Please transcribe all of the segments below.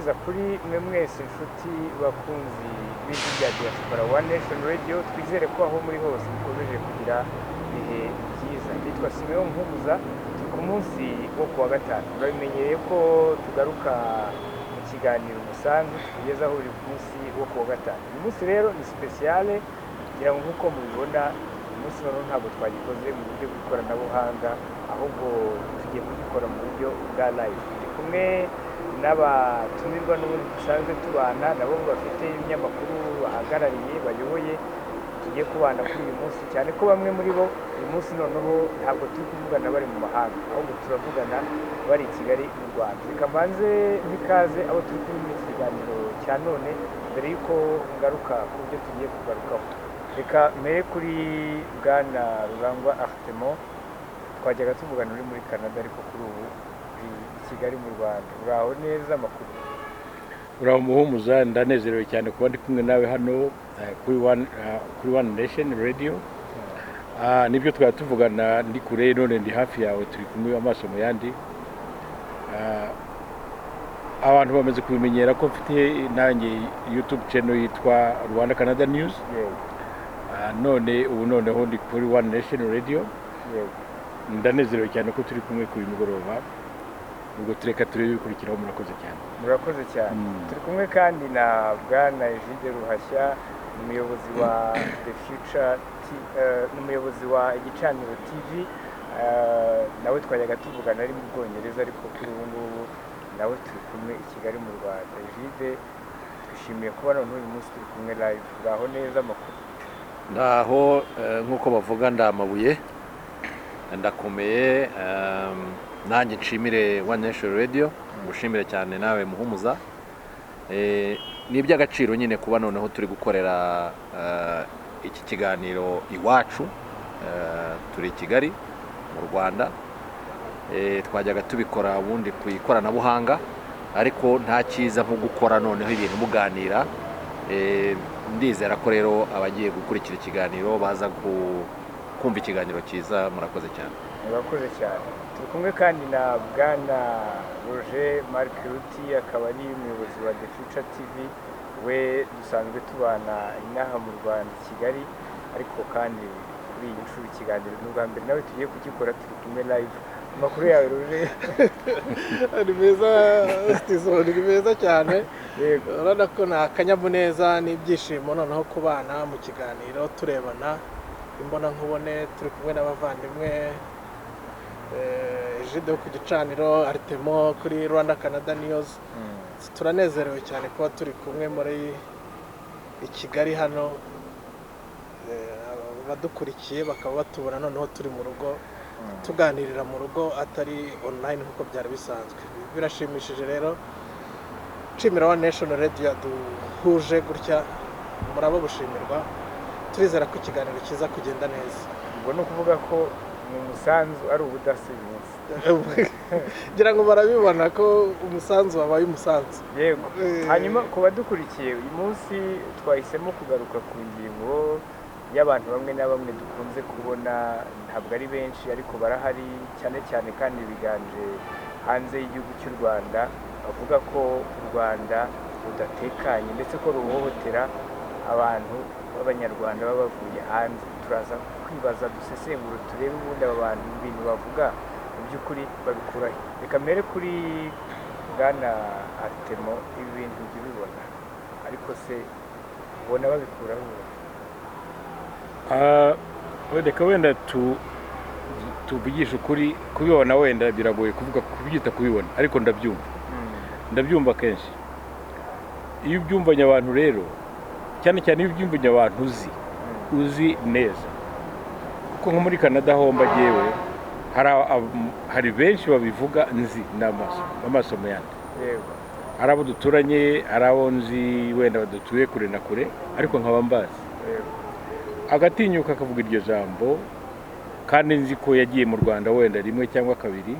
byiza kuri mwe mwese inshuti bakunzi b'ijwi rya diaspora One Nation Radio. Twizere ko aho muri hose mukomeje kugira ibihe byiza. Nitwa Simeon Nkumuza, turi ku munsi wo kuwa gatanu. Murabimenyereye ko tugaruka mu kiganiro musanzwe tugezaho buri munsi wo kuwa gatanu. Uyu munsi rero ni speciale, ngira ngo nk'uko mubibona umunsi none ntabwo twagikoze mu buryo bw'ikoranabuhanga, ahubwo tugiye kubikora mu buryo bwa live. Ndi kumwe n'abatumirwa n'ubundi dusanzwe tubana nabo bafite ibinyamakuru bahagarariye bayoboye, tugiye kubana kuri uyu munsi, cyane ko bamwe muri bo uyu munsi noneho ntabwo turi kuvugana bari mu mahanga, ahubwo turavugana bari i Kigali mu Rwanda. Reka mbanze n'ikaze abo turi kumwe mu kiganiro cya none mbere y'uko ngaruka ku byo tugiye kugarukaho. Reka mbere kuri Bwana Rurangwa Artemo, twajyaga tuvugana uri muri Canada ariko kuri ubu i Kigali mu Rwanda. Uraho neza amakuru? Uraho Muhumuza, ndanezerewe cyane kuba ndi kumwe nawe hano kuri One Nation Radio. Nibyo twari tuvugana ndi kure, none ndi hafi yawe, turi kumwe amaso mu yandi. Abantu bamaze kubimenyera ko mfite nanjye YouTube channel yitwa Rwanda Canada News. None ubu noneho ndi kuri One Nation Radio. Ndanezerewe cyane ko turi kumwe kuri mugoroba. Ubwo tureka turebe bikurikiraho. Murakoze cyane. Murakoze cyane. Turi kumwe kandi na Bwana Egide Ruhashya, umuyobozi wa The Future, n'umuyobozi wa Igicaniro TV. Nawe twajyaga tuvugana ari mu Bwongereza, ariko kuri ubu ngubu nawe turi kumwe i Kigali mu Rwanda. Egide, twishimiye kuba none uyu munsi turi kumwe live. Uraho neza amakuru? Ndaho nk'uko bavuga ndamabuye, ndakomeye. Nanjye nshimire One Nation Radio, ngushimire cyane nawe Muhumuza. Ni iby'agaciro nyine kuba noneho turi gukorera iki kiganiro iwacu, turi i Kigali mu Rwanda. Twajyaga tubikora ubundi ku ikoranabuhanga, ariko nta cyiza nko gukora noneho ibintu muganira. Ndizera ko rero abagiye gukurikira ikiganiro baza kumva ikiganiro cyiza. Murakoze cyane. Murakoze cyane. Turi kumwe kandi na Bwana Roger Marc Ruti, akaba ari umuyobozi wa The Future TV. We dusanzwe tubana inaha mu Rwanda i Kigali, ariko kandi kuri iyi nshuro ikiganiro n'ubwa mbere nawe tugiye kugikora turi kumwe live. Amakuru yawe Roger? Ni meza, ni meza cyane. Urabona ko nta kanyamuneza n'ibyishimo noneho kubana mu kiganiro turebana imbona nkubone. Turi kumwe n'abavandimwe Egide ku Gicaniro, Artemo kuri Rwanda Canada News. Turanezerewe cyane kuba turi kumwe muri i Kigali hano. Abadukurikiye bakaba batubona noneho turi mu rugo, tuganirira mu rugo atari online nk'uko byari bisanzwe. Birashimishije rero. Nshimira One Nation Radio duhuje gutya, murabo gushimirwa. Turizera ko ikiganiro kiza kugenda neza. Ubwo no kuvuga ko mu musanzu ari ubudasinyutse. Ngira ngo barabibona ko umusanzu wabaye umusanzu. Yego. Hanyuma ku badukurikiye uyu munsi twahisemo kugaruka ku ngingo y'abantu bamwe na bamwe dukunze kubona, ntabwo ari benshi ariko barahari cyane cyane kandi biganje hanze y'igihugu cy'u Rwanda, bavuga ko u Rwanda rudatekanye ndetse ko ruhohotera abantu b'abanyarwanda baba bavuye hanze. Turaza kwibaza, dusesengura, turebe ubundi aba bantu ibintu bavuga mu by'ukuri babikura he. Reka mbere kuri Bwana Artemo, ibi bintu ujya ubibona, ariko se ubona babikura he? Reka wenda tuvugisha ukuri, kubibona wenda biragoye kuvuga kubyita kubibona, ariko ndabyumva kenshi. Iyo ubyumvanye abantu rero, cyane cyane iyo ubyumvanye abantu uzi neza, kuko nko muri Canada ho mbagewe hari benshi babivuga nzi n'amaso mu yandi. Hari abo duturanye, hari abo nzi wenda badutuye kure na kure, ariko nkaba mbazi. Agatinyuka akavuga iryo jambo, kandi nzi ko yagiye mu Rwanda wenda rimwe cyangwa kabiri,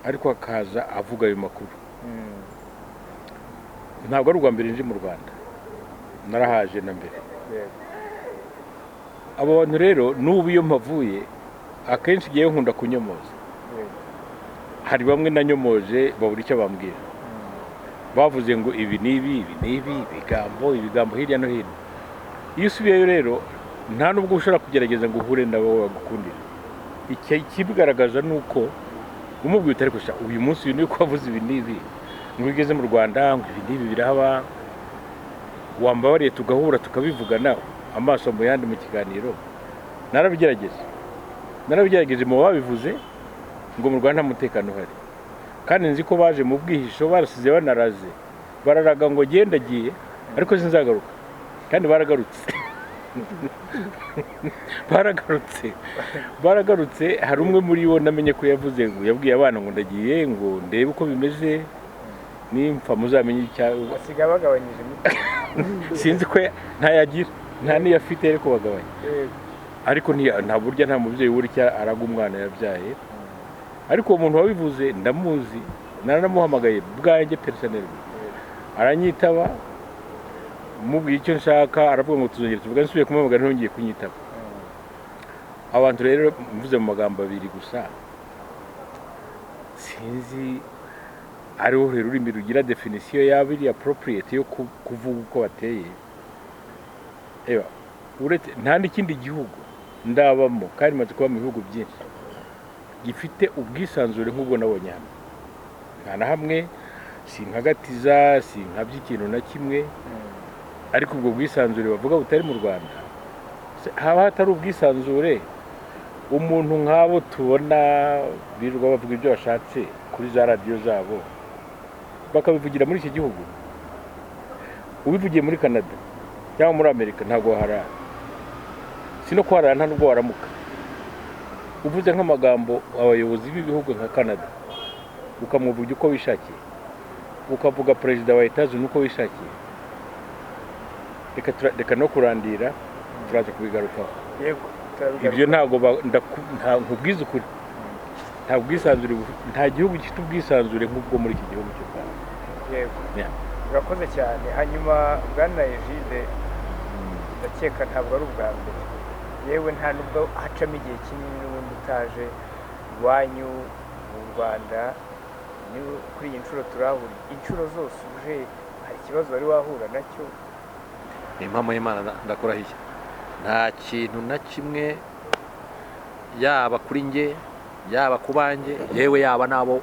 ariko akaza avuga ayo makuru. Ntabwo ari ubwa mbere nje mu Rwanda, narahaje na mbere. Abo bantu rero n'ubu iyo mpavuye akenshi ngiye nkunda kunyomoza. Hari bamwe nanyomoje babura icyo bambwira. bavuze ngo ibi n'ibi ibigambo hirya no hino. Iyo usubiyeyo rero nta nubwo ushobora kugerageza ngo uhure nabo bagukundira. Ikibigaragaza ni uko umubwiye utari kusha uyu munsi uyu niko wavuze ibi n'ibi ngo ugeze mu Rwanda ngo ibi n'ibi birahaba, wambabariye tugahura tukabivugana amaso mu yandi mu kiganiro. Narabigerageje mu babivuze ngo mu Rwanda nta mutekano uhari, kandi nzi ko baje mu bwihisho barasize banaraze bararaga ngo gendagiye ariko sinzagaruka, kandi baragarutse. baragarutse. Hari umwe muri bo namenye ko yavuze ngo yabwiye abana ngo ndagiye ngo ndebe uko bimeze nimpfa muzamenye icyago. basiga bagabanyije Sinzi ko ntayagira nta niyo afite ariko bagabanya, ariko nta burya nta mubyeyi w'uricya araga umwana yabyaye. Ariko uwo muntu wabivuze ndamuzi, naramuhamagaye bwanjye personnel, aranyitaba mubwiye icyo nshaka, aravuga ngo tuzongera tuvuga, nsubiye kumuhamagara ntongeye kunyitaba. Abantu rero mvuze mu magambo abiri gusa, sinzi ariho ururimi rugira definition yaba iri appropriate yo kuvuga uko bateye. Uretse nta n'ikindi gihugu ndabamo kandi maze kuba mu bihugu byinshi gifite ubwisanzure nk'ubwo nabonye hano. Nta na hamwe sinkagatiza sinkabye ikintu na kimwe, ariko ubwo bwisanzure bavuga butari mu Rwanda. Haba hatari ubwisanzure, umuntu nk'abo tubona birirwa bavuga ibyo bashatse kuri za radiyo zabo bakabivugira muri iki gihugu, ubivugiye muri Canada cyangwa muri Amerika ntabwo waharara, si no kuharara nta nubwo waramuka. Uvuze nk'amagambo abayobozi b'ibihugu nka Canada ukamuvuga uko wishakiye, ukavuga perezida wa Etats-Unis uko wishakiye, reka no kurandira turaza kubigarukaho. Ibyo ntabwo nkubwiza ukuri, nta bwisanzure, nta gihugu gifite ubwisanzure nk'ubwo muri iki gihugu cy'u Rwanda. Urakoze cyane. Hanyuma bwana Egide, ndakeka ntabwo ari ubwa mbere, yewe nta nubwo hacamo igihe kinini n'ubundi utaje iwanyu mu Rwanda. Kuri iyi nshuro turahura, inshuro zose uje hari ikibazo wari wahura nacyo? Impamo y'Imana ndakurahiye, nta kintu na kimwe, yaba kuri nge yaba ku banjye yewe yaba nabo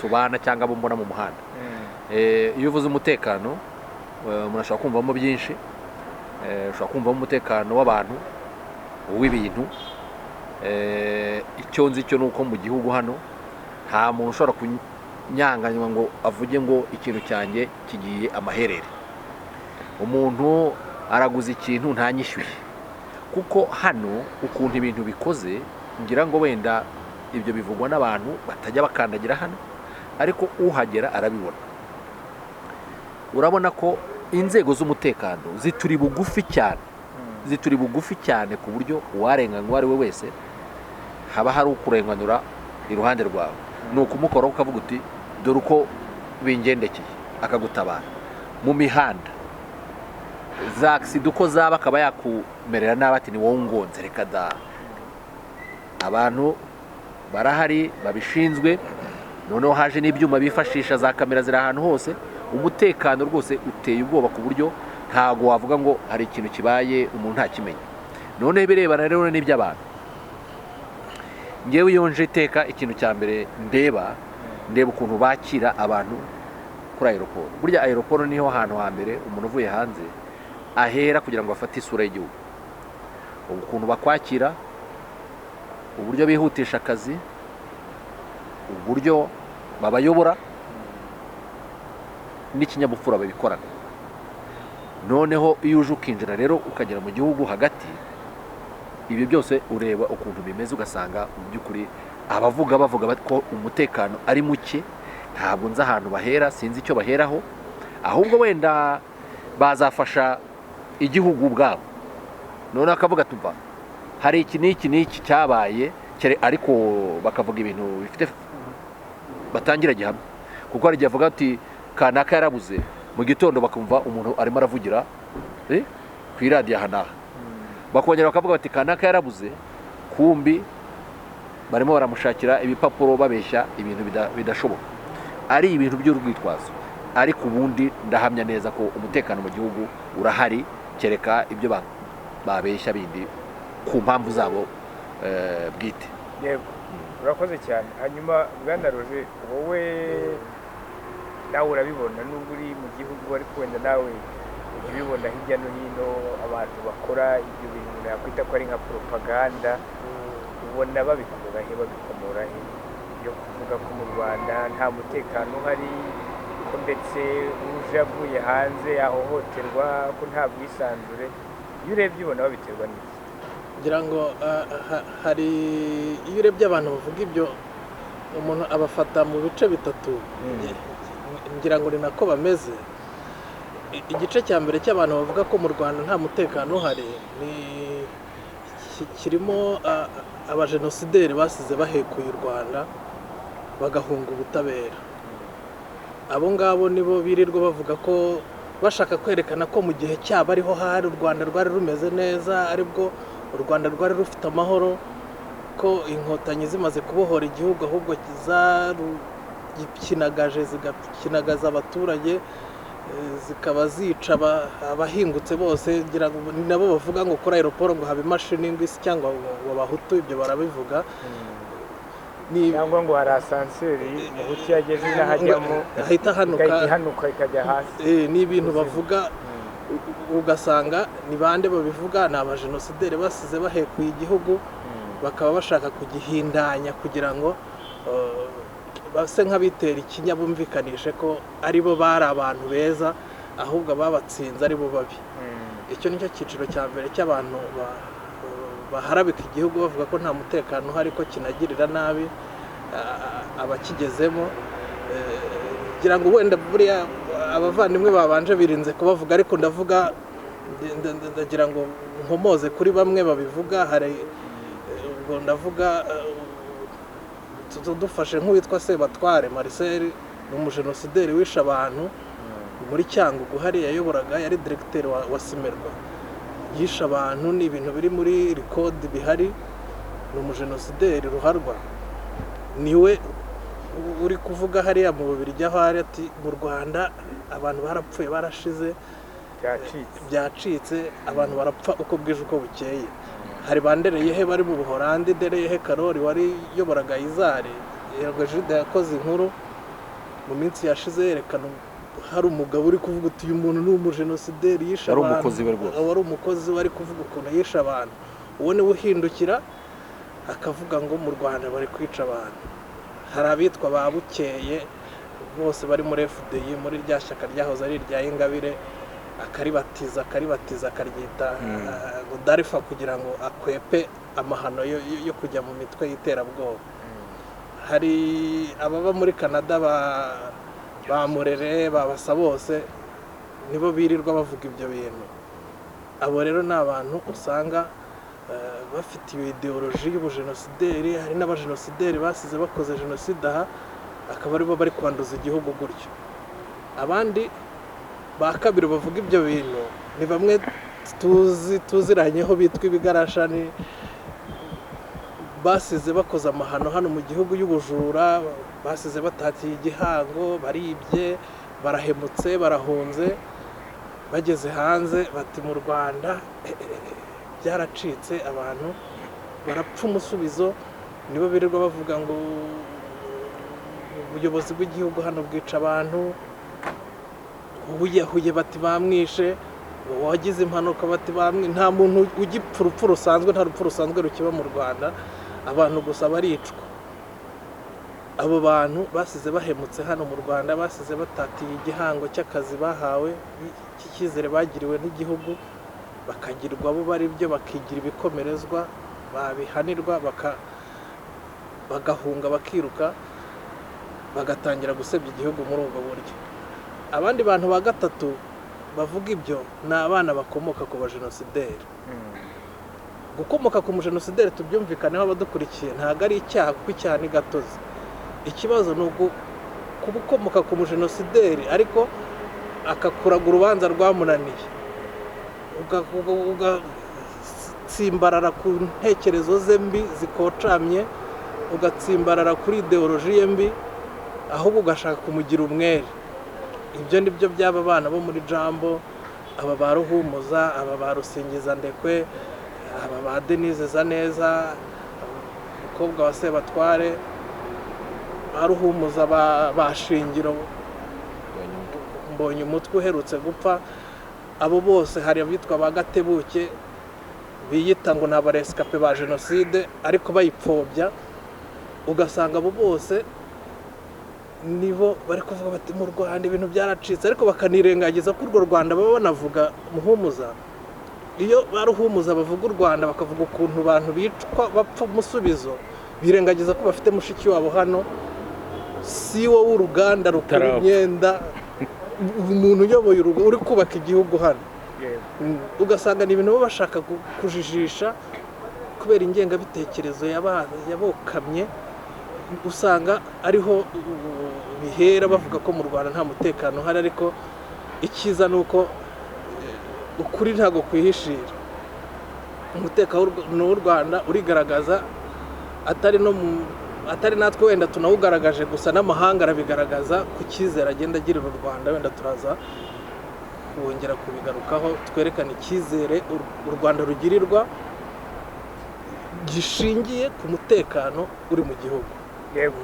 tubana cyangwa abo mbona mu muhanda. Iyo uvuze umutekano umuntu ashobora kumvamo byinshi, ushobora kumvamo umutekano w'abantu, uw'ibintu. Icyo nzi cyo ni uko mu gihugu hano nta muntu ushobora kunyanganywa ngo avuge ngo ikintu cyanjye kigiye amaherere. Umuntu araguza ikintu ntanyishyuye, kuko hano ukuntu ibintu bikoze ngira ngo wenda ibyo bivugwa n'abantu batajya bakandagira hano, ariko uhagera arabibona. Urabona ko inzego z'umutekano zituri bugufi cyane ku buryo uwarenganywa uwo ari we wese haba hari ukurenganura iruhande rwawe, ni ukumukoraho ukavuga uti dore uko bingendekeye, akagutabara. Mu mihanda za accident uko zaba akaba yakumerera nabi ati ni wowe ungonze, reka da. Abantu barahari babishinzwe, noneho haje n'ibyuma bifashisha, za kamera ziri ahantu hose. Umutekano rwose uteye ubwoba ku buryo ntago wavuga ngo hari ikintu kibaye umuntu ntakimenye. None birebana rero n'iby'abantu, ngewe iyo nje iteka ikintu cya mbere ndeba ukuntu bakira abantu kuri aeroport. Burya aeroport niho hantu hambere umuntu uvuye hanze ahera kugira ngo afate isura y'igihugu. Ukuntu bakwakira, uburyo bihutisha akazi, uburyo babayobora n'ikinyabupfura babikorana. Noneho iyo uje ukinjira rero ukagera mu gihugu hagati, ibyo byose ureba ukuntu bimeze, ugasanga mu by'ukuri abavuga ko umutekano ari muke. Ntabwo nzi ahantu bahera, sinzi icyo baheraho, ahubwo wenda bazafasha igihugu ubwabo. None akavuga tuva hari iki n'iki cyabaye, ariko bakavuga ibintu bifite batangira gihamya, kuko hari igihe avuga ati kanaka yarabuze, mu gitondo bakumva umuntu arimo aravugira ku iradiyo aha n'aha, bakongera bakavuga bati kanaka yarabuze, kumbi barimo baramushakira ibipapuro babeshya ibintu bidashoboka, ari ibintu by'urwitwazo. ariko ubundi ndahamya neza ko umutekano mu gihugu urahari, kereka ibyo babeshya bindi ku mpamvu zabo bwite. Yego, urakoze cyane. Hanyuma Bwana Roger, wowe nawe urabibona nubwo uri mu gihugu, ariko wenda nawe ubibona hirya no hino abantu bakora ibyo bintu nakwita ko ari nka propaganda, ubona babikomora he yo kuvuga ko mu Rwanda nta mutekano uhari, ko ndetse uje avuye hanze yahohoterwa, ko nta bwisanzure. Iyo urebye ubona babiterwa n'iki? ngira ngo hari iyo urebye abantu bavuga ibyo umuntu abafata mu bice bitatu, ngira ngo ni nako bameze. Igice cya mbere cy'abantu bavuga ko mu Rwanda nta mutekano uhari kirimo abajenosideri basize bahekuye u Rwanda bagahunga ubutabera. Abo ngabo nibo birirwa bavuga ko bashaka kwerekana ko mu gihe cyabo ariho hari u Rwanda rwari rumeze neza, aribwo u Rwanda rwari rufite amahoro, ko inkotanyi zimaze kubohora igihugu ahubwo zarukinagaje zigakinagaza abaturage, zikaba zica abahingutse bose. Ngira ngo nabo bavuga ngo kuri aeroport ngo haba imashini ngwisi cyangwa ngo bahutu, ibyo barabivuga. Cyangwa ngo hari asanseri umuhutu yageze n'ahajyamo ahita hanuka ikajya hasi. Ni ibintu bavuga ugasanga ni bande babivuga, ni abajenosideri basize bahekuye igihugu, bakaba bashaka kugihindanya kugira ngo base nk'abitera ikinya, bumvikanishe ko aribo bari abantu beza, ahubwo ababatsinze aribo babi. Icyo nicyo cyiciro cya mbere cy'abantu baharabika igihugu bavuga ko nta mutekano uhari, ko kinagirira nabi abakigezemo. Ngira ngo wenda buriya abavandimwe babanje birinze kubavuga, ariko ndagira ngo nkomoze kuri bamwe babivuga. Hari ubwo ndavuga dufashe nk'uwitwa Sebatware Marcel, ni umujenosideri wishe abantu muri Cyangugu hariya yayoboraga, yari directeur wa Simerwa, yishe abantu. Ni ibintu biri muri record bihari, ni umujenosideri ruharwa. Niwe uri kuvuga hariya mu Bubiligi aho ari ati mu Rwanda abantu barapfuye barashize, byacitse, abantu barapfa uko bwije uko bukeye. Hari bandereyehe bari mu Buholandi, Dereyehe Karori wari yoboraga Izari, Jude yakoze inkuru mu minsi yashize yerekana hari umugabo uri kuvuga uti uyu muntu ni umujenosideri yishe abantu, wari umukozi wari kuvuga ukuntu yishe abantu. Uwo niwe uhindukira akavuga ngo mu Rwanda bari kwica abantu. Hari abitwa Babukeye bose bari muri FDI, muri rya shyaka ryahoze ari irya Ingabire, akaribatiza akaryita Darifa kugira ngo akwepe amahano yo kujya mu mitwe y'iterabwoba. Hari ababa muri Canada bamurere babasa bose, nibo birirwa bavuga ibyo bintu. Abo rero ni abantu usanga bafite iyo ideoloji y'ubujenosideri. Hari n'abajenosideri basize bakoze jenoside aha, akaba aribo bari kwanduza igihugu gutyo. Abandi ba kabiri bavuga ibyo bintu ni bamwe tuziranyeho bitwa ibigarashani, basize bakoze amahano hano mu gihugu y'ubujura, basize batatiye igihango, baribye, barahemutse, barahunze, bageze hanze bati mu Rwanda byaracitse, abantu barapfa umusubizo. Nibo birirwa bavuga ngo ubuyobozi bw'igihugu hano bwica abantu, uwiyahuye bati bamwishe, wagize impanuka bati bamwe. Nta muntu ugipfa urupfu rusanzwe, nta rupfu rusanzwe rukiba mu Rwanda, abantu gusa baricwa. Abo bantu basize bahemutse hano mu Rwanda, basize batatiye igihango cy'akazi bahawe, cy'icyizere bagiriwe n'igihugu, bakagirwa abo bari byo, bakigira ibikomerezwa, babihanirwa, bagahunga, bakiruka, bagatangira gusebya igihugu muri ubwo buryo. Abandi bantu ba gatatu bavuga ibyo ni abana bakomoka ku bajenosideri. Gukomoka ku mujenosideri tubyumvikaneho abadukurikiye, ntabwo ari icyaha kuko icyaha ni gatozi. Ikibazo ni kuba ukomoka ku mujenosideri ariko akakuraga urubanza rwamunaniye, ugatsimbarara ku ntekerezo ze mbi zikocamye, ugatsimbarara kuri ideoloji ye mbi, ahubwo ugashaka kumugira umwere. ibyo ni byo by'aba bana bo muri Jambo, aba ba Ruhumuza, aba ba Rusingiza Ndekwe, aba ba Denise Zaneza, umukobwa wa Sebatware, ba Ruhumuza, ba Shingiro, mbonye umutwe uherutse gupfa. Abo bose hari abitwa ba Gatebuke biyita ngo n'aba rescape ba jenoside ariko bayipfobya, ugasanga abo bose nibo bari kuvuga bati mu Rwanda ibintu byaracitse, ariko bakanirengagiza ko urwo Rwanda baba banavuga Muhumuza. Iyo baruhumuza bavuga u Rwanda bakavuga ukuntu abantu bicwa bapfa umusubizo, birengagiza ko bafite mushiki wabo hano, si wo w'uruganda rukora imyenda, umuntu uyoboye urugo uri kubaka igihugu hano. Ugasanga ni ibintu bashaka kujijisha kubera ingengabitekerezo yabokamye, usanga ariho bihera bavuga ko mu Rwanda nta mutekano uhari, ariko ikiza nuko ukuri ntago kwihishira. Umutekano w'u Rwanda urigaragaza, atari natwe wenda tunawugaragaje gusa, n'amahanga arabigaragaza ku cyizere agenda agirira u Rwanda. Wenda turaza kongera kubigarukaho, twerekana icyizere u Rwanda rugirirwa gishingiye ku mutekano uri mu gihugu. Yego,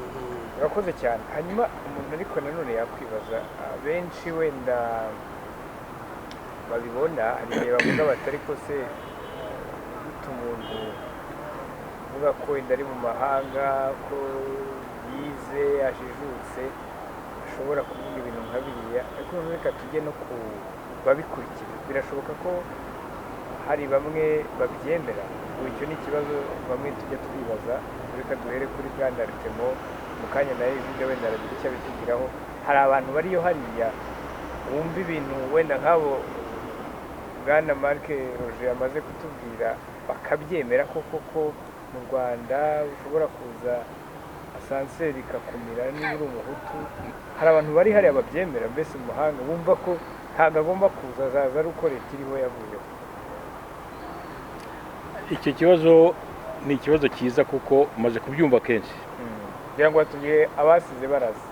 urakoze cyane. Hanyuma umuntu ariko nanone yakwibaza, benshi wenda babibona hari igihe bavuga batari ko se gute umuntu uvuga ko wenda ari mu mahanga, ko yize ajijutse, ashobora kuvuga ibintu nka biriya. Ariko reka tujye no ku babikurikira. Birashoboka ko hari bamwe babyemera. Icyo ni ikibazo bamwe tujya twibaza. Reka duhere kuri Bwana Rutemo, mu kanya nawe ibyo wenda aragira icyo abitugiraho. Hari abantu bariyo hariya wumva ibintu wenda nk'abo Bwana Marc Roger amaze kutubwira, bakabyemera koko mu Rwanda ushobora kuza asanseri ikakumira niba uri umuhutu. Hari abantu bari hariya babyemera, mbese mu mahanga bumva ko ntabwo agomba kuza, azaza ari uko leta iriho yavuyeho. Icyo kibazo ni ikibazo cyiza kuko umaze kubyumva kenshi, kugira ngo batubwire abasize baraza.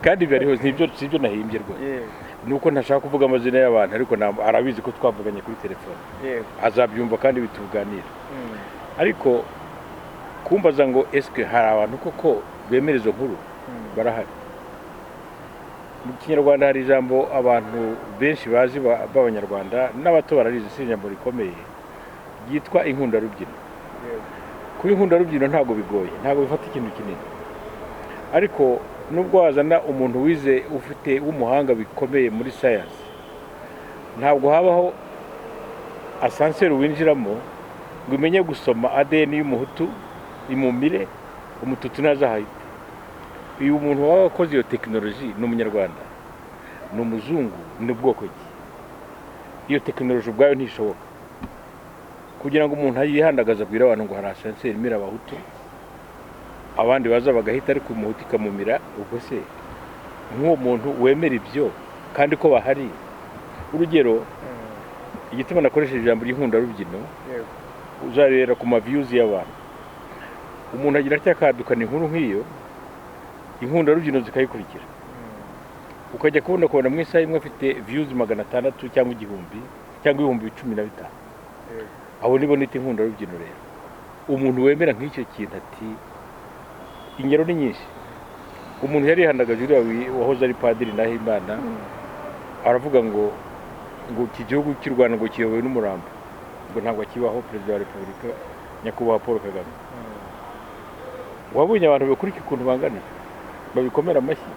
kandi biriho, si ibyo nahimbye rwose. Nuko ntashaka kuvuga amazina y'abantu, ariko arabizi ko twavuganye kuri telefone, azabyumva kandi bituganira. Ariko kumbaza ngo eske hari abantu koko bemera izo nkuru, barahari. Mu Kinyarwanda hari ijambo abantu benshi bazi b'Abanyarwanda n'abato bararizi, si ijambo rikomeye, ryitwa inkundarubyino. Kuba inkundarubyino ntabwo bigoye, ntabwo bifata ikintu kinini. Ariko nubwo wazana umuntu wize ufite w'umuhanga bikomeye muri science, ntabwo habaho asanseri winjiramo ngo umenye gusoma ADN y'umuhutu imumire umututu nazahayite. Uyu muntu waba wakoze iyo tekinoloji ni umunyarwanda, ni umuzungu, ni ubwoko ki? Iyo tekinoloji ubwayo ntishoboka. Kugira ngo umuntu yihandagaza abwira abantu ngo hari asanseri imira abahutu, abandi baza bagahita ariko umuhutu ikamumira, ubwo se nk'uwo muntu wemera ibyo kandi ko bahari? Urugero, igituma nakoresheje ijambo ry'inkundarubyino, uzarera ku ma-views y'abantu. Umuntu agira atya akadukana inkuru nk'iyo, inkundarubyino zikayikurikira, ukajya kubona mu isaha imwe afite views 600 cyangwa 1000 cyangwa 1015. Abo nibo nita inkundarubyino. Rero umuntu wemera nk'icyo kintu, ati ingero ni nyinshi. Umuntu yari handagaje uriya wahoze ari padiri Nahimana, aravuga ngo iki gihugu cy'u Rwanda ngo kiyobowe n'umurambo, ngo ntabwo kibaho perezida wa repubulika nyakubahwa Paul Kagame. Wabonye abantu bakurika ukuntu bangana, babikomera amashyi.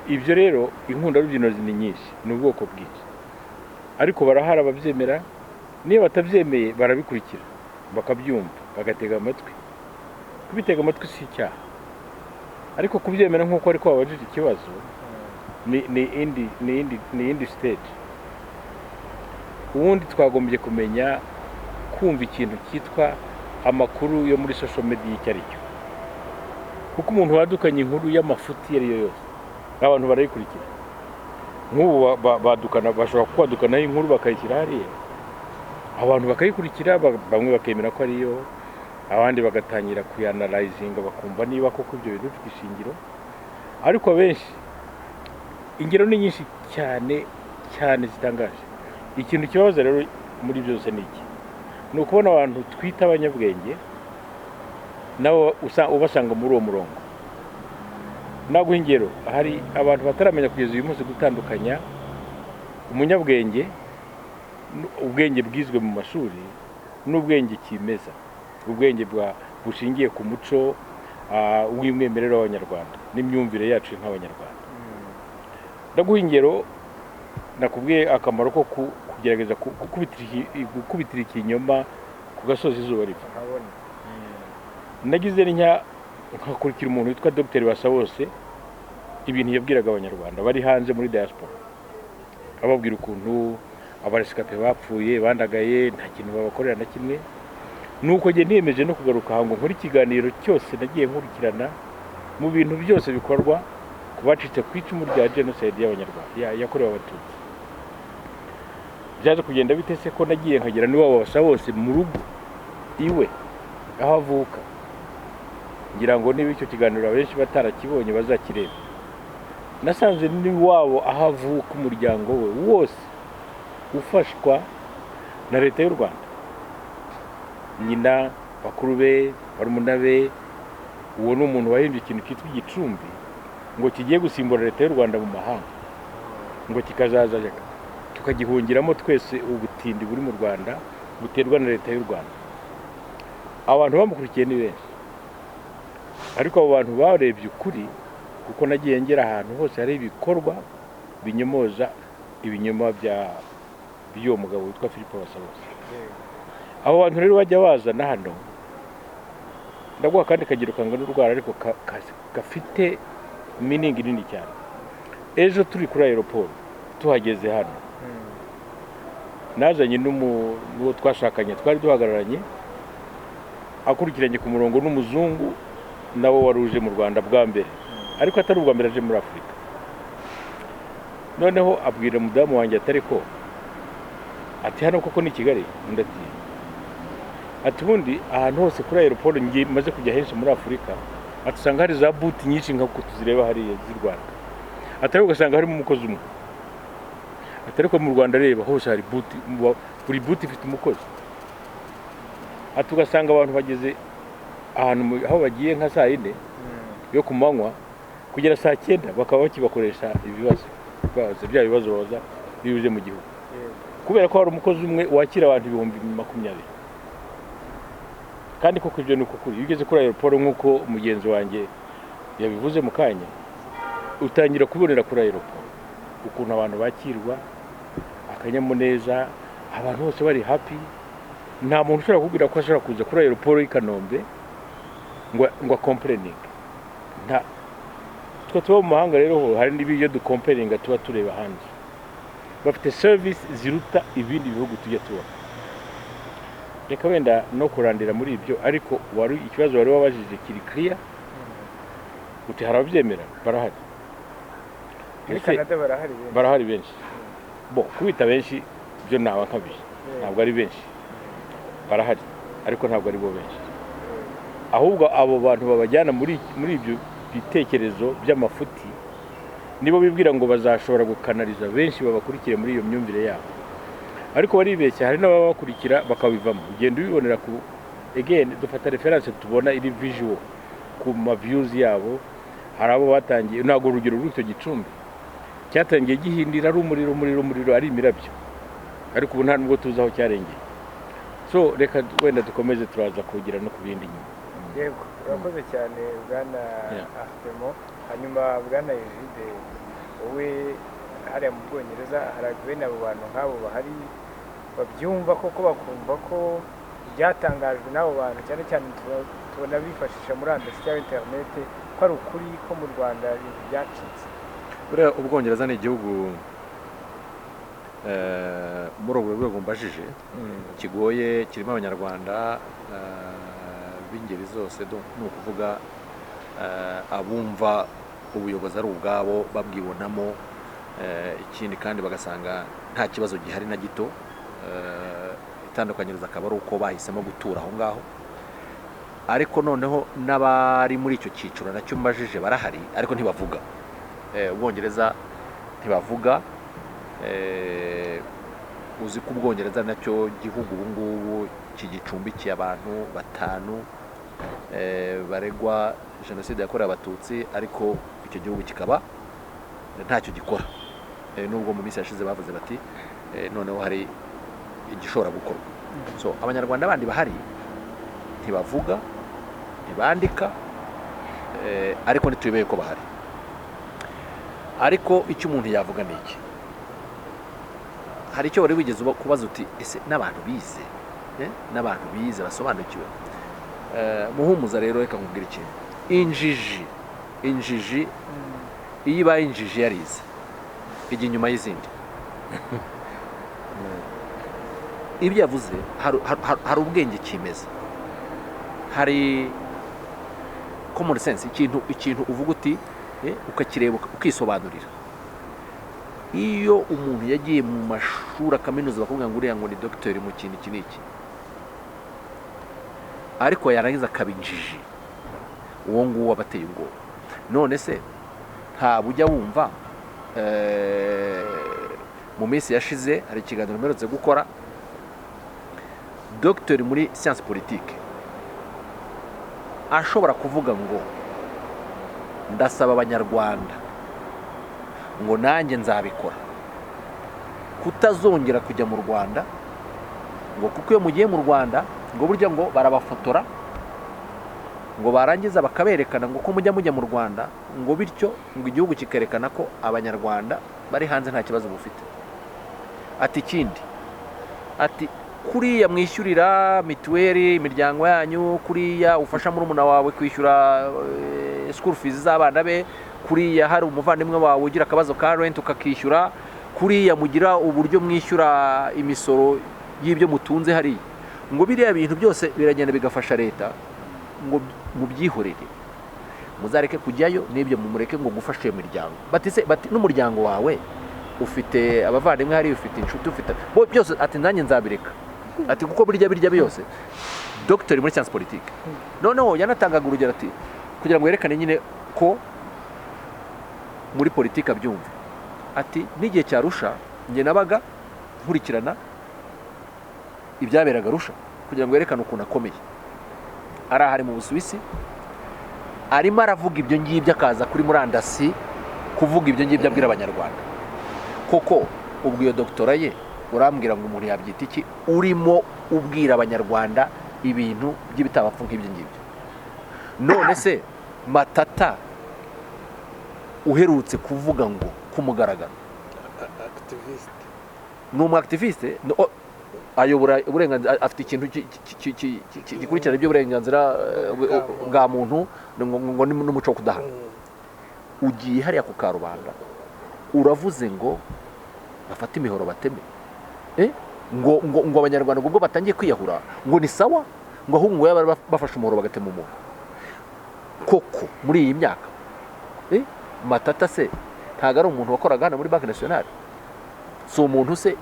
Ibyo rero inkundarubyino ni nyinshi, ni ubwoko bwinshi, ariko barahara ababyemera. Niba batabyemeye barabikurikira, bakabyumva, bagatega amatwi. Kubitega amatwi si icyaha, ariko kubyemera nk'uko ariko wabajije ikibazo ni indi stage. Ubundi twagombye kumenya kumva ikintu cyitwa amakuru yo muri social media icyo ari cyo, kuko umuntu wadukanye inkuru y'amafuti yari yo yose abantu barayikurikira. Nk'ubu badukana, bashobora kwadukanaho inkuru bakayishyira hariya, abantu bakayikurikira, bamwe bakemera ko ariyo, abandi bagatangira kuyanalizinga bakumva niba koko ibyo bintu bifite ishingiro. Ariko benshi ingero ni nyinshi cyane cyane zitangaje. Ikintu kibabaza rero muri byose ni iki, ni ukubona abantu twita abanyabwenge nabo ubasanga muri uwo murongo. Naguha ingero, hari abantu bataramenya kugeza uyu munsi gutandukanya umunyabwenge, ubwenge bwizwe mu mashuri, n'ubwenge kimeza, ubwenge bushingiye ku muco w'imyemerere w'abanyarwanda n'imyumvire yacu nk'abanyarwanda. Ndaguha ingero, nakubwiye akamaro ko kugerageza gukubitira ikinyoma ku gasozi izuba riva. Nagize nkakurikira umuntu witwa Dr. Basabose, ibintu yabwiraga abanyarwanda bari hanze muri diaspora, ababwira ukuntu abaresikape bapfuye bandagaye, nta kintu babakorera na kimwe. Nuko nge niyemeje no kugaruka hango nkora ikiganiro cyose nagiye nkurikirana mu bintu byose bikorwa ku bacitse ku icumu rya genocide y'abanyarwanda yakorewe abatutsi. Byaje kugenda bitese ko nagiye nkagera niwabo Basabose mu rugo iwe aho avuka. Ngira ngo niba icyo kiganiro abenshi batarakibonye bazakireba. Nasanze niwabo aho avuka umuryango we wose ufashwa na leta y'u Rwanda. Nyina, bakuru be, barumuna be, uwo ni umuntu wahimbye ikintu cyitwa igicumbi ngo kigiye gusimbura leta y'u Rwanda mu mahanga, ngo kikazaza tukagihungiramo twese ubutindi buri mu Rwanda buterwa na leta y'u Rwanda. Abantu bamukurikiye ni benshi, ariko abo bantu barebye ukuri, kuko nagiye ngera ahantu hose hari ibikorwa binyomoza ibinyoma by'uwo mugabo witwa Philippe Basabose. Abo bantu rero bajya bazana hano, ndaguha kandi kagiro kangana urwara ariko gafite meaning nini cyane. Ejo turi kuri aeroport tuhageze hano, nazanye n'uwo twashakanye twari duhagararanye, akurikiranye ku murongo n'umuzungu nawo waruje mu Rwanda bwa mbere, ariko atari ubwa mbere aje muri Afurika. Noneho abwira mudamu wanjye atari ko ati hano koko ni Kigali, ndati ati ubundi ahantu hose kuri aeroport ngiye maze kujya henshi muri Afurika, atusanga hari za buti nyinshi nk'uko tuzireba hariya z'i Rwanda, atari ugasanga harimo umukozi umwe. Atari ko mu Rwanda reba hose hari buti, buri buti ifite umukozi. Ati ugasanga abantu bageze ahantu aho bagiye nka saa 4 yo ku manywa kugera saa 9 bakaba bakibakoresha ibibazo bya bibazo baza bibuje mu gihugu, kubera ko hari umukozi umwe wakira abantu 20,000. Kandi koko ibyo ni ukuri. Iyo ugeze kuri aeroport nk'uko mugenzi wanjye yabivuze mu kanya, utangira kubonera kuri aeroport ukuntu abantu bakirwa, akanyamuneza, abantu bose bari happy. Nta muntu ushobora kubwira ko ashobora kuza kuri aeroport y'Ikanombe ngo complaining. Tuba mu mahanga rero hari n'ibyo ducompairinga tuba tureba hanze. Bafite service ziruta ibindi bihugu tujya tubona. Reka wenda no kurandira muri ibyo, ariko ikibazo wari wabajije kiri clear. Uti harabyemera barahari. Muri Canada barahari benshi. Bo kubita benshi byo nawa nkabije. Ntabwo ari benshi. Barahari ariko ntabwo ari bo benshi. Ahubwo abo bantu babajyana muri ibyo bitekerezo by'amafuti nibo bibwira ngo bazashobora gukanaliza benshi babakurikire muri iyo myumvire yabo. Ariko baribeshya, hari n'ababakurikira bakabivamo. Ugenda ubibonera ku again dufata reference tubona iri visual ku ma views yabo. Hari abo batangiye, ntago urugero rw'icyo gicumbi cyatangiye gihindira ari umuriro ari imirabyo, ariko ubu nta nubwo tuzi aho cyarengeye. So reka wenda dukomeze turaza kugira no kubindi nyuma. Yego, urakoze cyane bwana Artemo. Hanyuma bwana Egide, wowe hariya mu Bwongereza hari bene abo bantu nk'abo bahari babyumva koko bakumva ko byatangajwe n'abo bantu, cyane cyane tubona bifashisha muri cyangwa internet, ko ari ukuri ko mu Rwanda ibintu byacitse. Buriya Ubwongereza ni igihugu muri ubwo rwego mbajije kigoye, kirimo abanyarwanda b'ingeri zose, ni ukuvuga abumva ubuyobozi ari ubwabo babwibonamo, ikindi kandi bagasanga nta kibazo gihari na gito. Itandukanyiriza akaba ari uko bahisemo gutura aho ngaho. Ariko noneho n'abari muri icyo cyiciro nacyo mbajije barahari ariko ntibavuga. Ubwongereza ntibavuga uzi ko Ubwongereza nacyo gihugu ubu ngubu kigicumbikiye abantu 5 baregwa jenoside yakorewe abatutsi, ariko icyo gihugu kikaba ntacyo gikora, nubwo mu minsi yashize bavuze bati noneho hari igishobora gukorwa. So abanyarwanda bandi bahari ntibavuga, ntibandika, ariko ntitubeye ko bahari. Ariko icyo umuntu yavuga ni iki? Hari icyo wari wigeze kubaza uti ese n'abantu bize, n'abantu bize basobanukiwe. Muhumuza rero reka nkubwira ikintu. Injiji iyo ibaye injiji yarize ijya inyuma y'izindi. Ibyo yavuze hari ubwenge kimeza, hari common sense, ikintu uvuga uti ukakireba ukisobanurira. Iyo umuntu yagiye mu mashuri akaminuza bakubwira ngo uriya ngo ni doctor mu kintu iki n'iki, ariko yarangiza akaba injiji, uwo nguwo abateye ubwoba. None se nta bujya wumva mu minsi yashize hari ikiganiro mperutse gukora, doctor muri science politique ashobora kuvuga ngo ndasaba abanyarwanda ngo nanjye nzabikora kutazongera kujya mu Rwanda, ngo kuko iyo mugiye mu Rwanda ngo burya ngo barabafotora, ngo barangiza bakaberekana ngo ko mujya mu Rwanda, ngo bityo ngo igihugu kikerekana ko abanyarwanda bari hanze nta kibazo bufite. Ati ikindi, ati kuriya mwishyurira mituweli imiryango yanyu, kuriya ufasha murumuna wawe kwishyura school fees z'abana be, kuriya hari umuvandimwe wawe ugira akabazo ka rent ukakishyura, kuriya mugira uburyo mwishyura imisoro y'ibyo mutunze hari, ngo biriya bintu byose biragenda bigafasha leta, ngo mubyihorere muzareke kujyayo, n'ibyo mumureke ngo gufasha iyo miryango. Bati n'umuryango wawe ufite abavandimwe hari, ufite inshuti, ufite byose, ati nanjye nzabireka, ati kuko birya byose. Doctor muri science politique noneho yanatangaga urugero ati kugira ngo yerekane nyine ko muri politique abyumva, ati n'igihe cya Arusha njye nabaga nkurikirana ibyaberaga Arusha kugira ngo yerekane ukuntu akomeye. Arahari mu Busuwisi arimo aravuga ibyo ngibyo, akaza kuri murandasi kuvuga ibyo ngibyo abwira abanyarwanda. Koko ubwo iyo doktora ye urambwira ngo umuntu yabyita iki urimo ubwira abanyarwanda ibintu by'ibitapfa nk'ibyo ngibyo? None se Matata uherutse kuvuga ngo kumugaragara activiste, ni umu activiste, ayobora uburenganzira, afite ikintu gikurikirana iby'uburenganzira bwa muntu ngo n'umuco wo kudahana. Ugiye hariya ku Karubanda uravuze ngo bafate imihoro bateme, ngo abanyarwanda ubwo batangiye kwiyahura ngo ni sawa, ngo ahubwo ngo yaba bafashe umuhoro bagatema umuntu. Koko muri iyi myaka Matata se ntago ari umuntu wakoraga hano muri Banki Nationale? Si umuntu se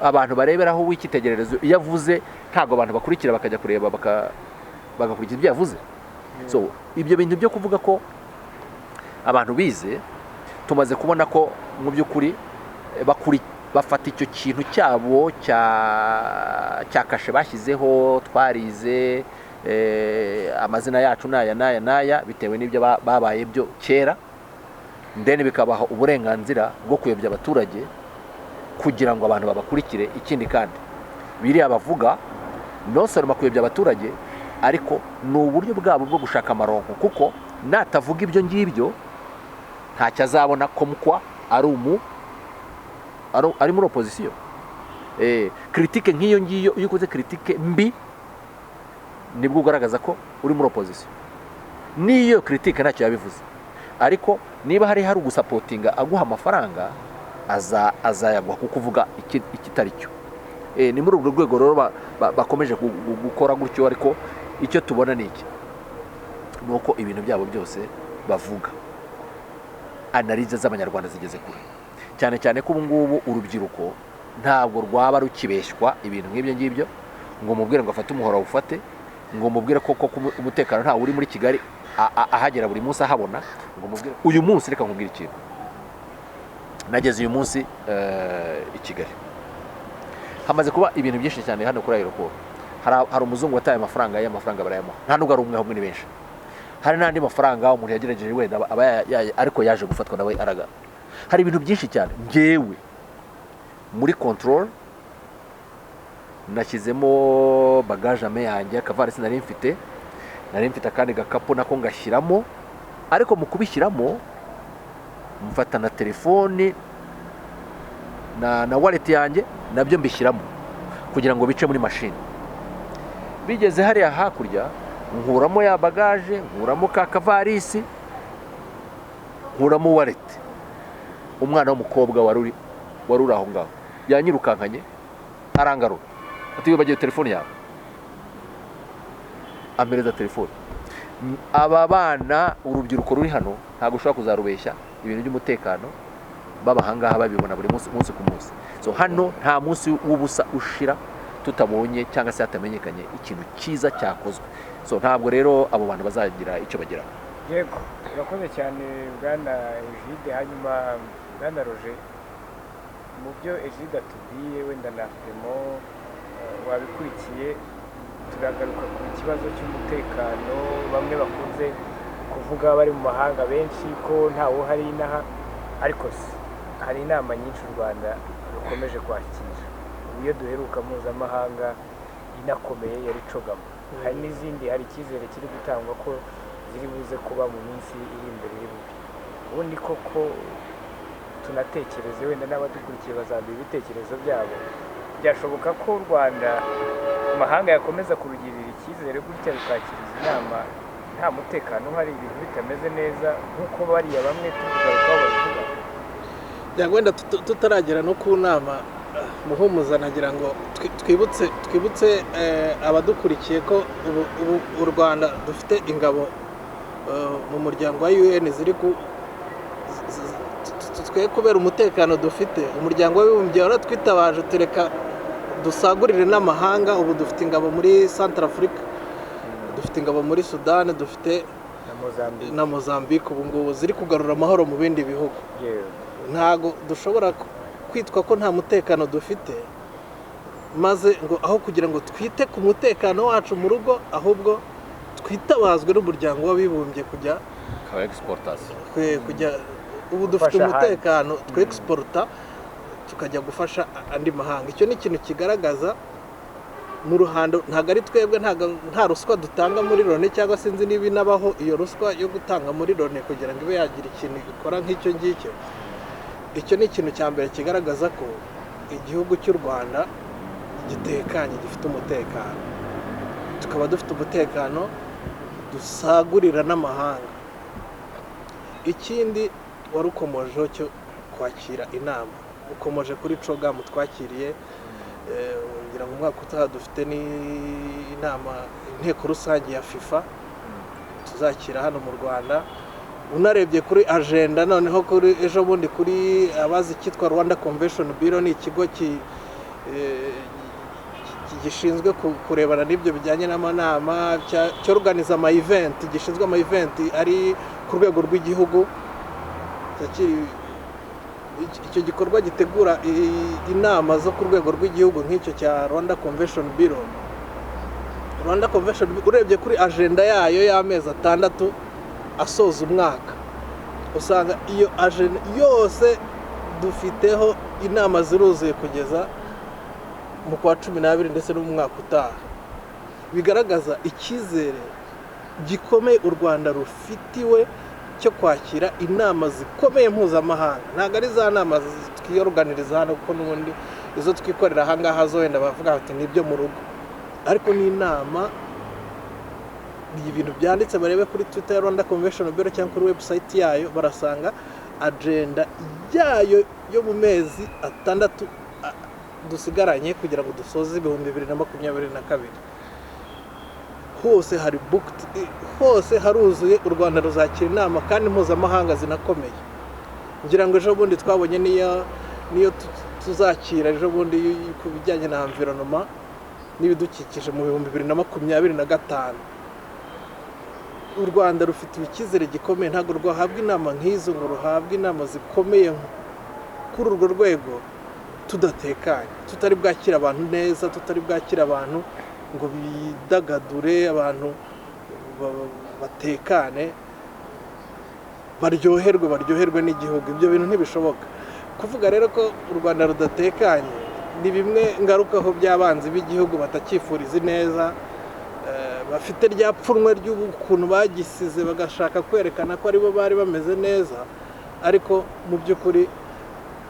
abantu bareberaho w'ikitegererezo? Iyo avuze ntago abantu bakurikira bakajya kureba bagakurikira ibyo yavuze. So ibyo bintu byo kuvuga ko abantu bize, tumaze kubona ko mu by'ukuri bafata icyo kintu cyabo cya kashe bashyizeho, twarize amazina yacu n'aya bitewe n'ibyo babaye byo kera, ndene bikabaha uburenganzira bwo kuyobya abaturage kugira ngo abantu babakurikire. Ikindi kandi biriya bavuga nosaruma kuyobya abaturage, ariko ni uburyo bwabo bwo gushaka amaronko, kuko natavuga ibyo ngibyo ntacyo azabona ko mukwa ari muri opposition. Critique nk'iyo ngiyo, iyo ukoze critique mbi nibwo ugaragaza ko uri muri opposition. Niyo critique ntacyo yabivuze, ariko niba hari ugusapotinga aguha amafaranga azayagwa kuko uvuga ikitari cyo. Ni muri urwo rwego rero bakomeje gukora gutyo, ariko icyo tubona ni iki, nuko ibintu byabo byose bavuga analize z'abanyarwanda zigeze kure, cyane cyane ko ubu ngubu urubyiruko ntabwo rwaba rukibeshywa ibintu nk'ibyo ngibyo, ngo mubwire ngo afate umuhoro awufate, ngo mubwire ko umutekano ntawe uri muri Kigali ahagera buri munsi ahabona, ngo mubwire uyu munsi. Reka nkubwire ikintu, nageze uyu munsi i Kigali. Hamaze kuba ibintu byinshi cyane hano kuri aeroport. Hari umuzungu wataye amafaranga barayamuha, nta nubwo ari umwe ahubwo ni benshi. Hari n'andi mafaranga umuntu yagerageje wenda ariko yaje gufatwa nawe araga. Hari ibintu byinshi cyane ngewe muri control nashyizemo bagage ame yanjye, akavarisi nari mfite akandi gakapu nako ngashyiramo, ariko mu kubishyiramo mfata na telefone na wallet yanjye nabyo mbishyiramo kugira ngo bice muri machine. Bigeze hariya hakurya nkuramo ya bagage, nkuramo ka kavarisi, nkuramo wallet. Umwana w'umukobwa wari uri aho ngaho yanyirukankanye arangarura ati wibagiwe telefone yawe, ampereza telefone. Aba bana urubyiruko ruri hano ntabwo ushobora kuzarubeshya ibintu by'umutekano b'abahangaha babibona buri munsi ku munsi. So hano nta munsi w'ubusa ushira tutabonye cyangwa se hatamenyekanye ikintu cyiza cyakozwe. So ntabwo rero abo bantu bazagira icyo bageraho. Yego, urakoze cyane bwana Egide. Hanyuma bwana Roger, mu byo Egide atubwiye wenda na Primo wabikurikiye, turagaruka ku kibazo cy'umutekano. Bamwe bakunze kuvuga bari mu mahanga benshi ko ntawo hari inaha, ariko hari inama nyinshi u Rwanda rukomeje kwakira. Iyo duheruka mpuzamahanga inakomeye yari cogamo, hari n'izindi, hari icyizere kiri gutangwa ko ziri buze kuba mu minsi iri imbere y'ububi. Ubundi koko tunatekereze, wenda n'abadukurikiye bazambi ibitekerezo byabo, byashoboka ko u Rwanda amahanga yakomeza kurugirira icyizere gutya rukakira izi nama nta mutekano, hari ibintu bitameze neza nk'uko bariya bamwe tugaruka bavuga. Wenda tutaragera no ku nama muhumuza, nagira ngo twibutse abadukurikiye ko u Rwanda dufite ingabo mu muryango wa UN ziri twe kubera umutekano dufite. Umuryango w'abibumbye waratwitabaje tureka dusagurire n'amahanga. Ubu dufite ingabo muri Central Africa, dufite ingabo muri Sudan, dufite na Mozambique ubu ngubu ziri kugarura amahoro mu bindi bihugu. Ntago dushobora kwitwa ko nta mutekano dufite, maze ngo aho kugira ngo twite ku mutekano wacu mu rugo, ahubwo twitabazwe n'umuryango w'abibumbye kujya ubu dufite umutekano twexporta tukajya gufasha andi mahanga. Icyo ni ikintu kigaragaza mu ruhando, ntago ari twebwe, nta ruswa dutanga muri Loni, cyangwa sinzi niba inabaho iyo ruswa yo gutanga muri Loni kugira ngo ibe yagira ikintu ikora nk'icyo ngicyo. Icyo ni ikintu cya mbere kigaragaza ko igihugu cy'u Rwanda gitekanye, gifite umutekano. Tukaba dufite umutekano dusagurira n'amahanga. Ikindi warukomojeho cyo kwakira inama, ukomoje kuri program twakiriye. Ngira ngo umwaka utaha dufite n'inama inteko rusange ya FIFA tuzakira hano mu Rwanda. Unarebye kuri agenda noneho kuri ejo bundi kuri abazi kitwa Rwanda Convention Bureau, ni ikigo gishinzwe kurebana n'ibyo bijyanye n'amanama, cyorganiza ama event, gishinzwe ama event ari ku rwego rw'igihugu. Icyo gikorwa gitegura inama zo ku rwego rw'igihugu nk'icyo cya Rwanda Convention Bureau. Rwanda Convention urebye kuri agenda yayo y'amezi 6 asoza umwaka, usanga iyo agenda yose dufiteho inama ziruzuye kugeza mu kwa 12 ndetse no mu mwaka utaha. Bigaragaza icyizere gikomeye u Rwanda rufitiwe cyo kwakira inama zikomeye mpuzamahanga. Ntabwo ari za nama twiyorganiriza hano kuko n'ubundi izo twikorera ahangaha zo wenda bavuga bati nibyo mu rugo, ariko ni inama ibintu byanditse barebe kuri Twitter ya Rwanda Convention Bureau cyangwa kuri website yayo, barasanga agenda yayo yo mu mezi 6 dusigaranye kugira ngo dusoze 2022. Hose hari booked, hose haruzuye. U Rwanda ruzakira inama kandi mpuzamahanga zinakomeye. Ngira ngo ejo bundi twabonye niyo tuzakira ejo bundi ku bijyanye na environment n'ibidukikije mu 2025. U Rwanda rufite icyizere gikomeye, ntabwo rwahabwa inama nk'izo ngo ruhabwe inama zikomeye kuri urwo rwego tudatekanye, tutari bwakira abantu neza, tutari bwakira abantu ngo bidagadure, abantu batekane, baryoherwe n'igihugu. Ibyo bintu ntibishoboka. Kuvuga rero ko u Rwanda rudatekanye ni bimwe ngarukaho by'abanzi b'igihugu batakifuriza neza, bafite rya pfunwe ry'ukuntu bagisize bagashaka kwerekana ko aribo bari bameze neza, ariko mu by'ukuri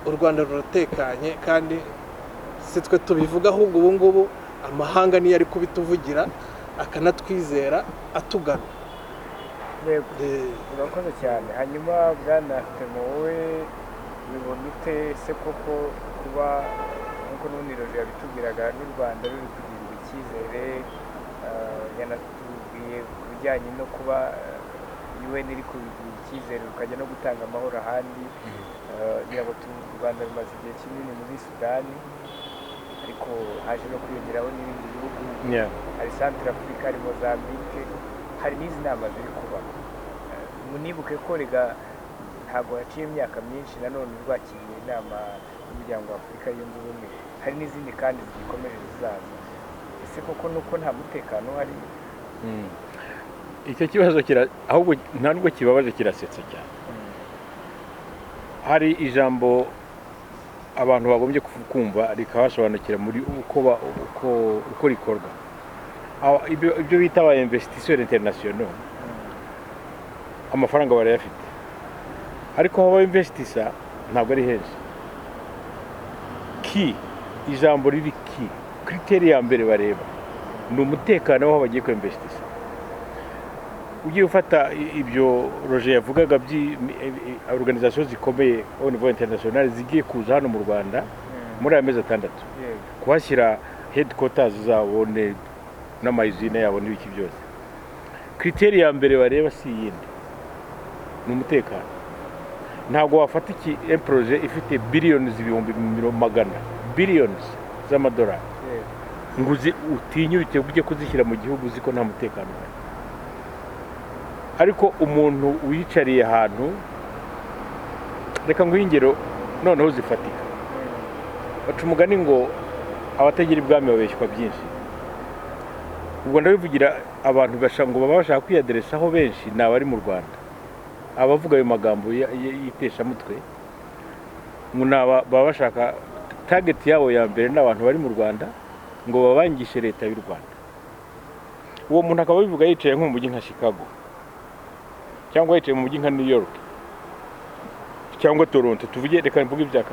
u Rwanda ruratekanye kandi si twe tubivuga, ahubwo ubu ngubu amahanga niyo ari kubituvugira akanatwizera atugana. urakoze cyane. Hanyuma bwana Temo, wowe bibona ute se koko kuba nk'uko n'ubundi Roger yabitubwiraga n'u Rwanda ruri kugirirwa icyizere, yanatubwiye ku bijyanye no kuba UN iri kubigira icyizere rukajya no gutanga amahoro ahandi. ngira ngo u Rwanda rumaze igihe kinini muri Sudani, ariko haje no kwiyongeraho n'ibindi bihugu, hari Centre Africa, hari Mozambique, hari n'izi nama ziri kuba. Munibuke ko rega ntabwo haciye imyaka myinshi nanone rwakiriye inama y'umuryango wa Afurika yunze ubumwe, hari n'izindi kandi zigikomeje zizaza. Ese koko nuko nta mutekano hari? Icyo kibazo ahubwo nta nubwo kibabaje, kirasetsa cyane. Hari ijambo abantu bagombye kumva rikabasobanukira muri uko rikorwa. Ibyo bita aba investisseurs internationaux, amafaranga barayafite, ariko aho investisa ntabwo ari henshi. Ijambo riri kriteri ya mbere bareba ni umutekano w'aho bagiye kwinvestisa. Ugiye ufata ibyo Roger yavugaga organization zikomeye au niveau international zigiye kuza hano mu Rwanda muri aya mezi 6, kuhashyira headquarters zabo n'amayizine yabo n'ibiki byose. Kriteri ya mbere bareba si yindi, ni umutekano. Ntabwo wafata projet ifite billions ibihumbi magana billions z'amadolari ngo utinyuke ujye kuzishyira mu gihugu ziko nta mutekano uhari. Ariko umuntu wiyicariye ahantu, reka ngo ingero noneho zifatika, baca umugani ngo abatagira ibwami babeshywa byinshi. Ubwo ndabivugira abantu ngo baba bashaka kwiyaderesaho benshi ni abari mu Rwanda, abavuga ayo magambo y'iteshamutwe, baba bashaka target yabo ya mbere n'abantu bari mu Rwanda ngo babangishe leta y'u Rwanda. Uwo muntu akaba bivuga yicaye nko mu mujyi nka Chicago, cyangwa yicaye mu mujyi nka New York cyangwa Toronto. Tuvuge reka mvuge ibya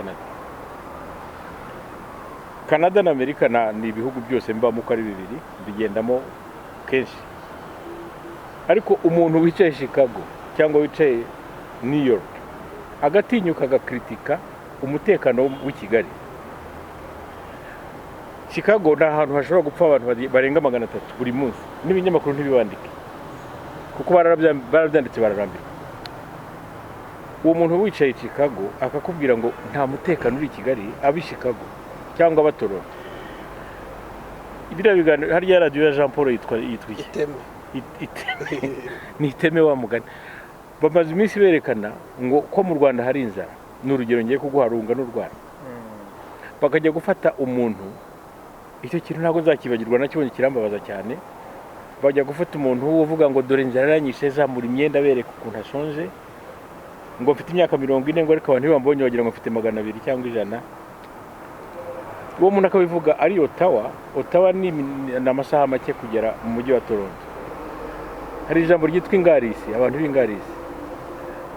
Canada na Amerika ni ibihugu byose mbamo ko ari bibiri bigendamo kenshi. Ariko umuntu wicaye Chicago cyangwa wicaye New York agatinyuka agakritika umutekano w'i Kigali. Chicago ni ahantu hashobora gupfa abantu barenga 300 buri munsi, n'ibinyamakuru ntibibandike kuko barabyanditse bararambirwa. Uwo muntu wicaye Chicago akakubwira ngo nta mutekano uri Kigali, abi Chicago cyangwa abatororo. Ibira biganiro hari ya radio ya Jean Paul yitwa Iteme. Ni Iteme wa mugani. Bamaze iminsi berekana ngo ko mu Rwanda hari inzara, n'urugero ngiye kuguharunga n'u Rwanda. Bakajya gufata umuntu, icyo kintu ntabwo zakibagirwa, nakibonye kirambabaza cyane. Bajya gufata umuntu uvuga ngo dore inzara yaranyishe, zamura imyenda bereka ukuntu ashonje, ngo mfite imyaka 40 ngo ariko abantu bambonye bagira ngo mfite 200 cyangwa 100. Uwo muntu akabivuga ari Ottawa ni amasaha make kugera mu mujyi wa Toronto. Hari ijambo ryitwa ingarisi, abantu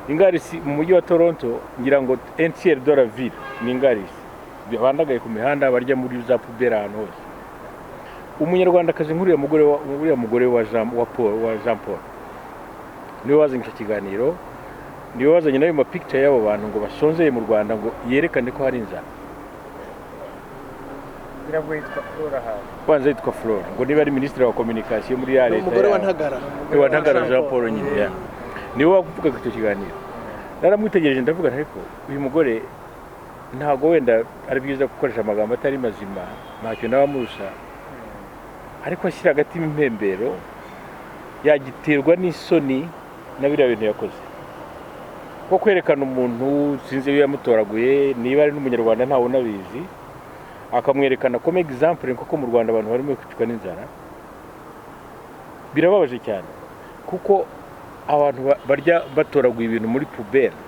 b'ingarisi mu mujyi wa Toronto, ngira ngo entière de la ville ni ingarisi. Bandagaye ku mihanda barya muri za pubera hano hose. Umunyarwanda kaje nkuriya mugore wa Jean Paul niwe wazanye icyo kiganiro, niwe wazanye nayo picture y'abo bantu ngo bashonzeye mu Rwanda ngo yerekane ko hari inzara. Birabwo yitwa Flora hawe. Kwanza yitwa Flora ngo niba ari ministre wa communication muri ya leta. Umugore wa Ntagara Jean Paul nyine. Niwe wavuga icyo kiganiro. Naramwitegereje ndavuga ariko uyu mugore ntago wenda ari byiza gukoresha amagambo atari mazima, ntacyo nabamurusha, ariko ashyira hagati impembero yagiterwa n'isoni na biriya bintu yakoze. ko kwerekana umuntu sinzi iyo yamutoraguye niba ari n'umunyarwanda ntawe unabizi akamwerekana comme exemple kuko mu Rwanda abantu barimo kwicwa n'inzara birababaje cyane kuko abantu barya batoraguye ibintu muri poubelle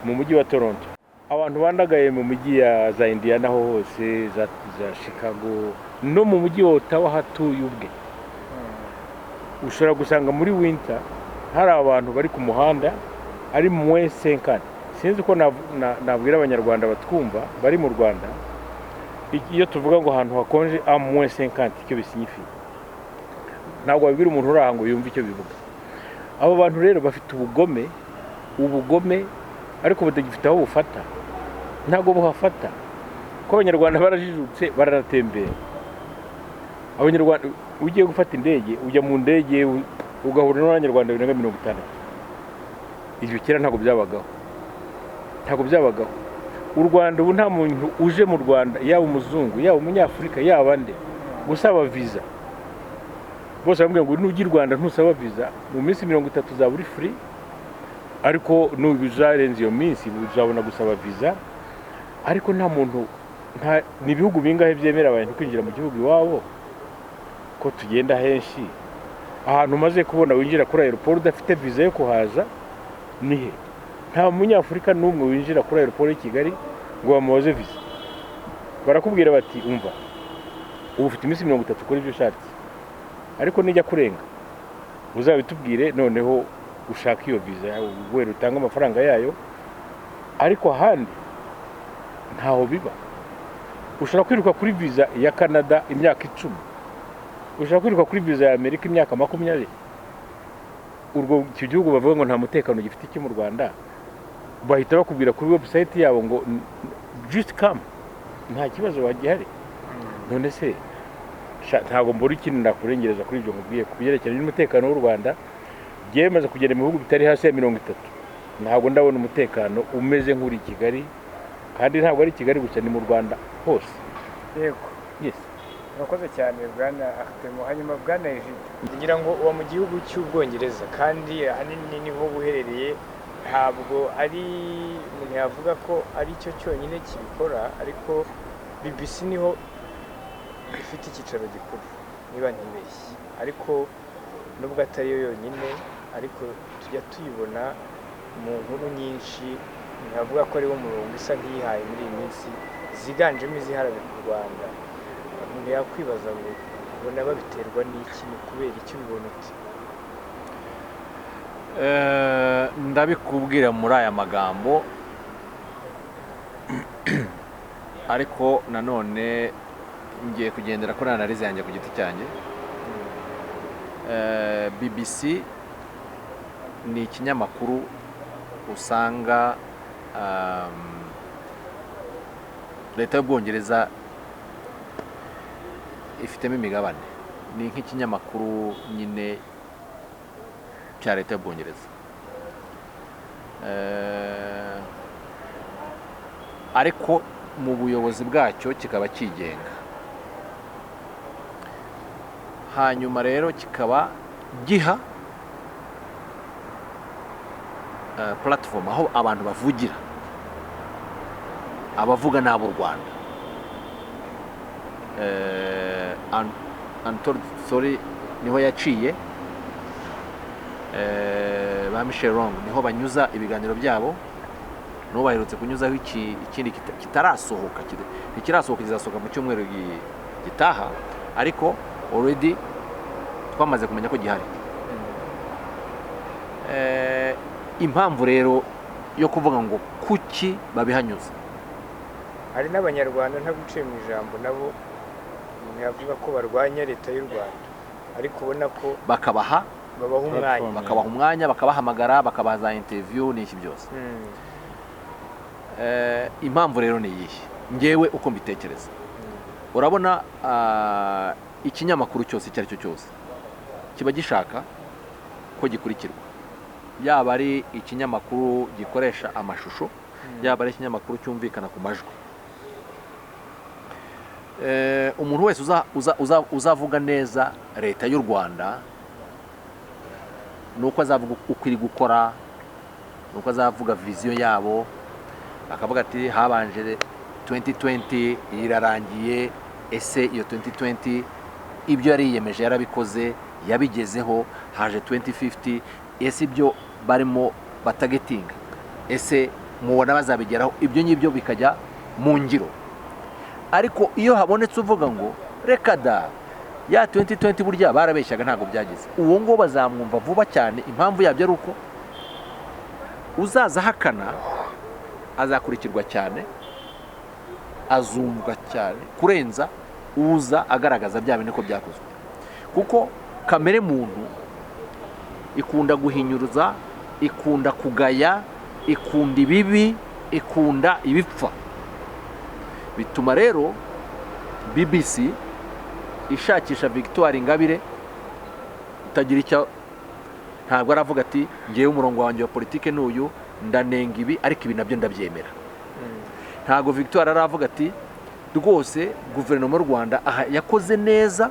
mu mujyi wa Toronto abantu bandagaye mu mujyi ya za Indiana ho hose za Chicago no mu mujyi wa Ottawa hatuye ubwe ushobora gusanga muri winter hari abantu bari ku muhanda ari moins 50 sinzi ko nabwira abanyarwanda batwumva bari mu Rwanda iyo tuvuga ngo ahantu hakonje a moins 50 icyo bisignifiye ntabwo babwira umuntu uraha ngo yumve icyo bivuga abo bantu rero bafite ubugome ariko badagifite aho bufata ntabwo buhafata ko abanyarwanda barajijutse bararatembera abanyarwanda ugiye gufata indege ujya mu ndege ugahura n'abanyarwanda 150 ibyo kera ntabwo byabagaho u Rwanda ubu nta muntu uje mu Rwanda yaba umuzungu yaba umunyafurika yaba ande gusaba visa bose bambwiye ngo n'ugi Rwanda ntusaba visa mu minsi 30 za buri free ariko n'ubizarenze iyo minsi uzabona gusaba visa ariko nta muntu n'ibihugu bingahe byemera abantu kwinjira mu gihugu iwabo ko tugenda henshi ahantu maze kubona winjira kuri aeroport udafite visa yo kuhaza nihe nta munyafurika n'umwe winjira kuri aeroport ya Kigali ngo bamubaze visa barakubwira bati umva ubu ufite iminsi 30 kuri ibyo ushatse ariko nijya kurenga uzabitubwire noneho ushaka iyo visa wera utanga amafaranga yayo ariko ahandi ntaho biba ushobora kwiruka kuri visa ya Canada imyaka 10 ushobora kwiruka kuri visa ya Amerika imyaka 20 urwo icyo gihugu bavuga ngo nta mutekano gifite iki mu Rwanda bahita bakubwira kuri website yabo ngo just come nta kibazo wagihari none se ntabwo mbura ikintu ndakurengereza kuri ibyo nkubwiye kubyerekeranye n'umutekano w'u Rwanda byemaze kugera mu bihugu bitari hasi ya 30 ntabwo ndabona umutekano umeze nk'uri Kigali kandi ntabwo ari Kigali gusa ni mu Rwanda hose yego yes urakoze cyane bwana Artemo hanyuma bwana Egide ngira ngo uwa mu gihugu cy'Ubwongereza kandi ahanini niho buherereye ntabwo ari umuntu yavuga ko ari cyo cyonyine kibikora ariko BBC niho ifite icyicaro gikuru niba ntibeshye ariko nubwo atari yo yonyine ariko tujya tuyibona mu nkuru nyinshi ntihavuga ko ari wo murongo isa nk'iyihaye muri iyi minsi ziganjemo iziharabika u Rwanda umuntu yakwibaza ngo ubona babiterwa n'iki ni kubera icyo ubibona uti ndabikubwira muri aya magambo ariko nanone ngiye kugendera kuri analize yanjye ku giti cyanjye BBC ni ikinyamakuru usanga leta y'Ubwongereza ifitemo imigabane ni nk'ikinyamakuru nyine cya leta y'Ubwongereza ariko mu buyobozi bwacyo kikaba kigenga hanyuma rero kikaba giha platform aho abantu bavugira abavuga n'abo Rwanda sorry niho yaciye ba Michel Wrong niho banyuza ibiganiro byabo no baherutse kunyuzaho ikindi kitarasohoka kirasohoka kizasohoka mu cyumweru gitaha ariko already twamaze kumenya ko gihari impamvu rero yo kuvuga ngo kuki babihanyuza hari n'abanyarwanda nta guciye mu ijambo nabo yavuga ko barwanya leta y'u Rwanda ariko ubona ko bakabaha umwanya bakabahamagara bakabaha za interview n'iki byose impamvu rero ni iyi ngewe uko mbitekereza urabona ikinyamakuru cyose icyo ari cyo cyose kiba gishaka ko gikurikirwa yaba ari ikinyamakuru gikoresha amashusho yaba ari ikinyamakuru cyumvikana ku majwi umuntu wese uzavuga neza leta y'u Rwanda nuko azavuga uko iri gukora nuko azavuga viziyo yabo, akavuga ati habanje 2020 irarangiye, ese iyo 2020 ibyo yari yiyemeje yarabikoze, yabigezeho, haje 2050, ese ibyo barimo batagetinga, ese mubona bazabigeraho, ibyo ngibyo bikajya mu ngiro. Ariko iyo habonetse uvuga ngo reka da ya 2020 burya barabeshyaga ntabwo byageze, uwo ngo bazamwumva vuba cyane. Impamvu yabyo ari uko uzaza hakana azakurikirwa cyane, azumvwa cyane kurenza uza agaragaza bya bintu ko byakozwe, kuko kamere muntu ikunda guhinyuruza, ikunda kugaya, ikunda ibibi, ikunda ibipfa. Bituma rero BBC ishakisha Victoire Ingabire utagira icyo, ntabwo aravuga ati ngewe umurongo wanjye wa politike n'uyu, ndanenga ibi ariko ibi nabyo ndabyemera. Ntabwo Victoire aravuga ati rwose guverinoma y'u Rwanda yakoze neza,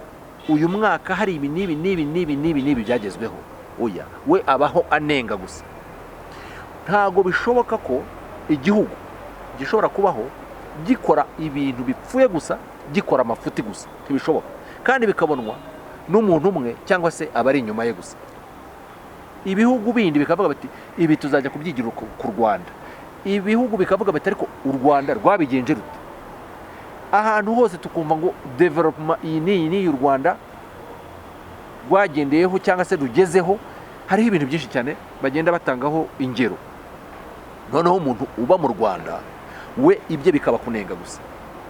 uyu mwaka hari ibi n'ibi n'ibi n'ibi n'ibi n'ibi byagezweho. Oya, we abaho anenga gusa. Ntabwo bishoboka ko igihugu gishobora kubaho gikora ibintu bipfuye gusa, gikora amafuti gusa, ntibishoboka, kandi bikabonwa n'umuntu umwe cyangwa se abari inyuma ye gusa. Ibihugu bindi bikavuga bati ibi tuzajya kubyigira ku Rwanda, ibihugu bikavuga bati ariko u Rwanda rwabigenje rute. Ahantu hose tukumva ngo development iyi ni y'u Rwanda rwagendeyeho cyangwa se rugezeho, hariho ibintu byinshi cyane bagenda batangaho ingero. Noneho umuntu uba mu Rwanda we ibye bikaba kunenga gusa,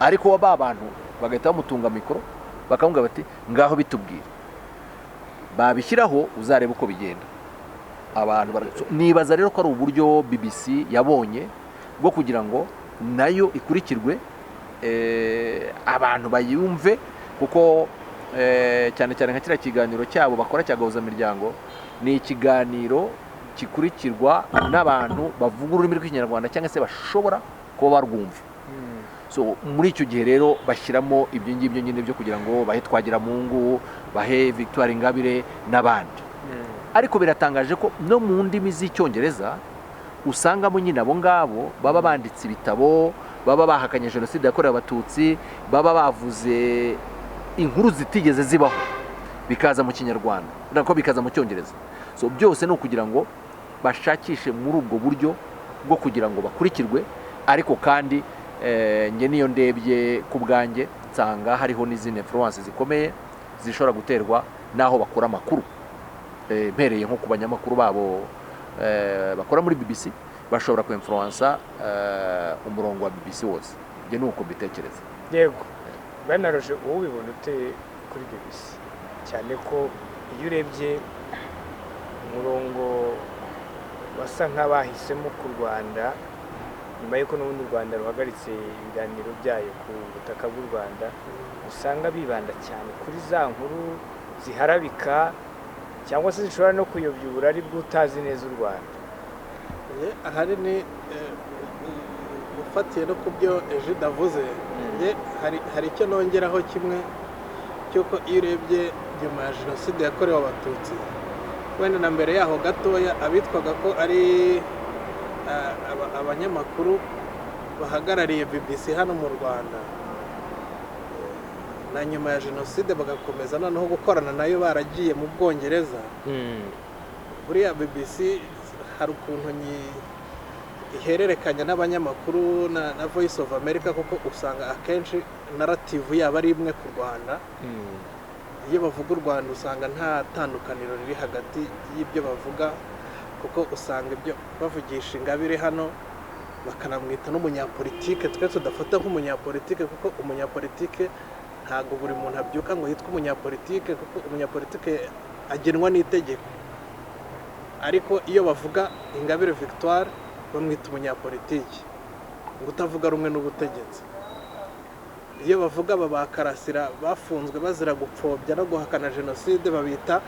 ariko ba bantu bagahita bamutunga mikoro bakamubwira bati ngaho bitubwire, babishyiraho uzareba uko bigenda. Abantu nibaza rero ko ari uburyo BBC yabonye bwo kugira ngo nayo ikurikirwe, abantu bayumve, kuko cyane cyane nka kiriya kiganiro cyabo bakora cya gahuzamiryango ni ikiganiro gikurikirwa n'abantu bavuga ururimi rw'ikinyarwanda cyangwa se bashobora kuba barwumva. So muri icyo gihe rero bashyiramo ibyo ngibyo nyine byo kugira ngo bahe Twagiramungu, bahe Victoire Ingabire n'abandi. Ariko biratangaje ko no mu ndimi z'icyongereza usangamo nyine abo ngabo baba banditse ibitabo, baba bahakanye jenoside yakorewe abatutsi, baba bavuze inkuru zitigeze zibaho, bikaza mu kinyarwanda nako bikaza mu cyongereza. So byose ni ukugira ngo bashakishe muri ubwo buryo bwo kugira ngo bakurikirwe. Ariko kandi nge niyo ndebye ku bwanjye nsanga hariho n'izindi influence zikomeye zishobora guterwa n'aho bakora amakuru. Mpereye nko ku banyamakuru babo bakora muri BBC, bashobora kuinfluensa umurongo wa BBC wose. Nge nuko mbitekereza. Yego, banaroje wowe ubibona ute kuri BBC, cyane ko iyo urebye umurongo basa nk'abahisemo ku Rwanda nyuma y'uko n'ubundi u Rwanda ruhagaritse ibiganiro byayo ku butaka bw'u Rwanda, usanga bibanda cyane kuri za nkuru ziharabika cyangwa se zishobora no kuyobya uburari bw'utazi neza u Rwanda. Ahari ni ufatiye no ku byo Egide avuze, hari icyo nongeraho kimwe cy'uko iyo urebye nyuma ya jenoside yakorewe abatutsi, wenda na mbere yaho gatoya abitwaga ko ari abanyamakuru bahagarariye BBC hano mu Rwanda, na nyuma ya jenoside bagakomeza noneho gukorana nayo baragiye mu Bwongereza. Buriya BBC hari ukuntu ihererekanya n'abanyamakuru na Voice of America, kuko usanga akenshi narrative yaba ari imwe ku Rwanda. Iyo bavuga u Rwanda usanga nta tandukaniro riri hagati y'ibyo bavuga, kuko usanga ibyo bavugisha Ingabire hano bakanamwita n'umunyapolitike, twe tudafata nk'umunyapolitike, kuko umunyapolitike ntabwo buri muntu abyuka ngo yitwe umunyapolitike, kuko umunyapolitike agenwa n'itegeko. Ariko iyo bavuga Ingabire Victoire bamwita umunyapolitike ngo utavuga rumwe n'ubutegetsi. Iyo bavuga babakarasira bafunzwe bazira gupfobya no guhakana jenoside babita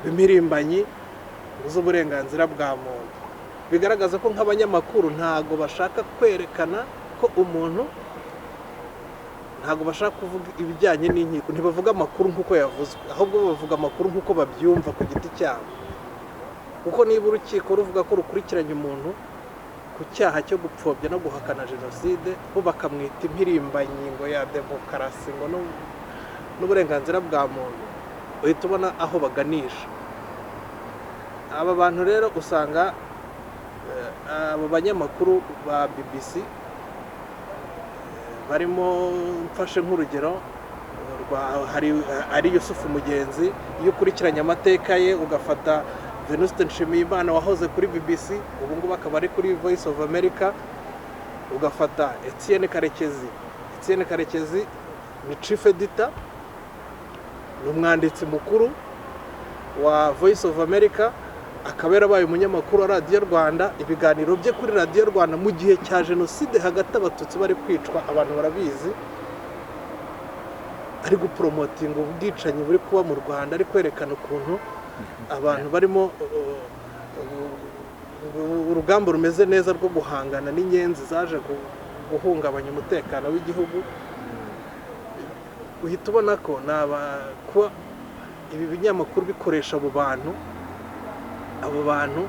bimirimbanyi z'uburenganzira bwa muntu. Bigaragaza ko nk'abanyamakuru ntago bashaka kwerekana ko umuntu, ntago bashaka kuvuga ibijyanye n'inkiko, ntibavuga amakuru nk'uko yavuzwe, ahubwo bavuga amakuru nk'uko babyumva ku giti cyabo. kuko niba urukiko ruvuga ko rukurikiranye umuntu ku cyaha cyo gupfobya no guhakana jenoside bo bakamwita impirimbanyi ngo ya demokarasi ngo n'uburenganzira bwa muntu, uhita ubona aho baganisha. Aba bantu rero usanga abo banyamakuru ba BBC barimo, mfashe nk'urugero hari Yusufu Mugenzi, iyo ukurikiranye amateka ye ugafata Venuste Nshimiyimana wahoze kuri BBC ubu ngubu akaba ari kuri Voice of America, ugafata Etienne Karekezi ni chief editor, ni umwanditsi mukuru wa Voice of America, akaba yarabaye umunyamakuru wa radiyo Rwanda. Ibiganiro bye kuri radiyo Rwanda mu gihe cya jenoside hagati abatutsi bari kwicwa, abantu barabizi, ari gupromotinga ubwicanyi buri kuba mu Rwanda, ari kwerekana ukuntu abantu barimo urugamba rumeze neza rwo guhangana n'inyenzi zaje guhungabanya umutekano w'igihugu. Uhita ubona ko kuba ibi binyamakuru bikoresha abo bantu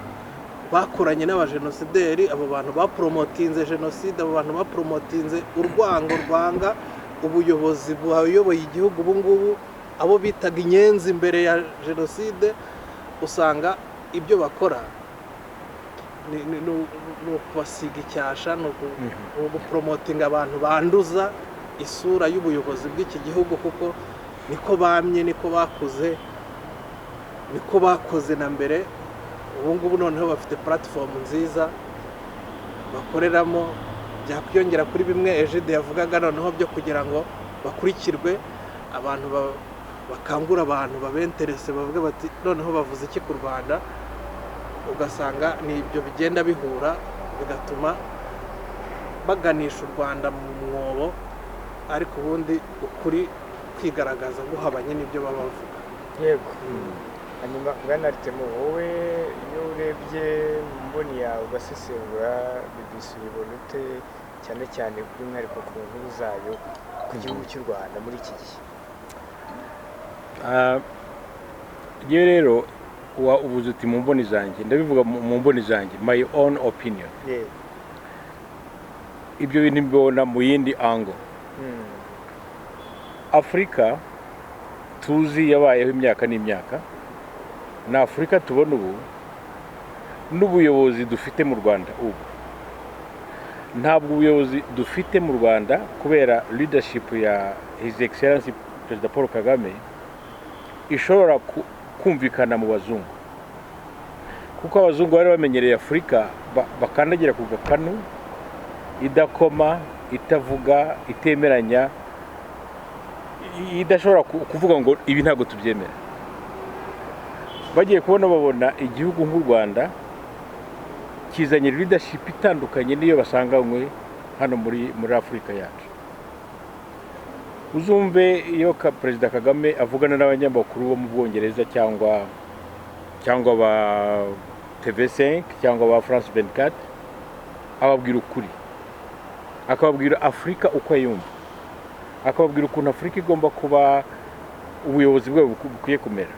bakoranye n'abajenosideri, abo bantu bapromotinze jenoside, abo bantu bapromotinze urwango rwanga ubuyobozi buyoboye igihugu ubu ngubu, abo bitaga inyenzi imbere ya jenoside. Usanga ibyo bakora ni ukubasiga icyasha, ni ugupromotinga abantu banduza isura y'ubuyobozi bw'iki gihugu, kuko niko bamye, niko bakoze na mbere. Ubu ngubu noneho bafite platform nziza bakoreramo, byakwiyongera kuri bimwe Egide yavugaga noneho byo kugira ngo bakurikirwe, abantu bakangura abantu babenterese, bavuga bati noneho bavuze iki ku Rwanda. Ugasanga ni ibyo bigenda bihura, bigatuma baganisha u Rwanda mu mwobo, ariko ubundi ukuri kwigaragaza guhabanye n'ibyo baba bavuga. Yego. Hanyuma Bwana Aritemo, wowe iyo urebye mboni yawe ugasesengura BBC ubibona ute, cyane cyane by'umwihariko ku nkuru zayo ku gihugu cy'u Rwanda muri iki gihe? Yewe rero ubuze uti mu mboni zanjye, ndabivuga mu mboni zanjye, my own opinion. Ibyo bintu mbibona mu yindi angle. Afurika tuzi yabayeho imyaka n'imyaka, na Afurika tubona ubu n'ubuyobozi dufite mu Rwanda ubu, ntabwo ubuyobozi dufite mu Rwanda kubera leadership ya His Excellency Perezida Paul Kagame ishobora kumvikana mu bazungu, kuko abazungu bari bamenyereye Afurika bakandagira ku gakanu, idakoma, itavuga, itemeranya, idashobora kuvuga ngo ibi ntabwo tubyemera. Bagiye kubona babona igihugu nk'u Rwanda kizanye leadership itandukanye niyo basanganywe hano muri Afurika yacu. Uzumve iyo Perezida Kagame avugana n'abanyamakuru bo mu Bwongereza cyangwa ba TV5 cyangwa ba France 24, ababwira ukuri, akababwira Afurika uko yumva, akababwira ukuntu Afurika igomba kuba, ubuyobozi bwe bukwiye kumera.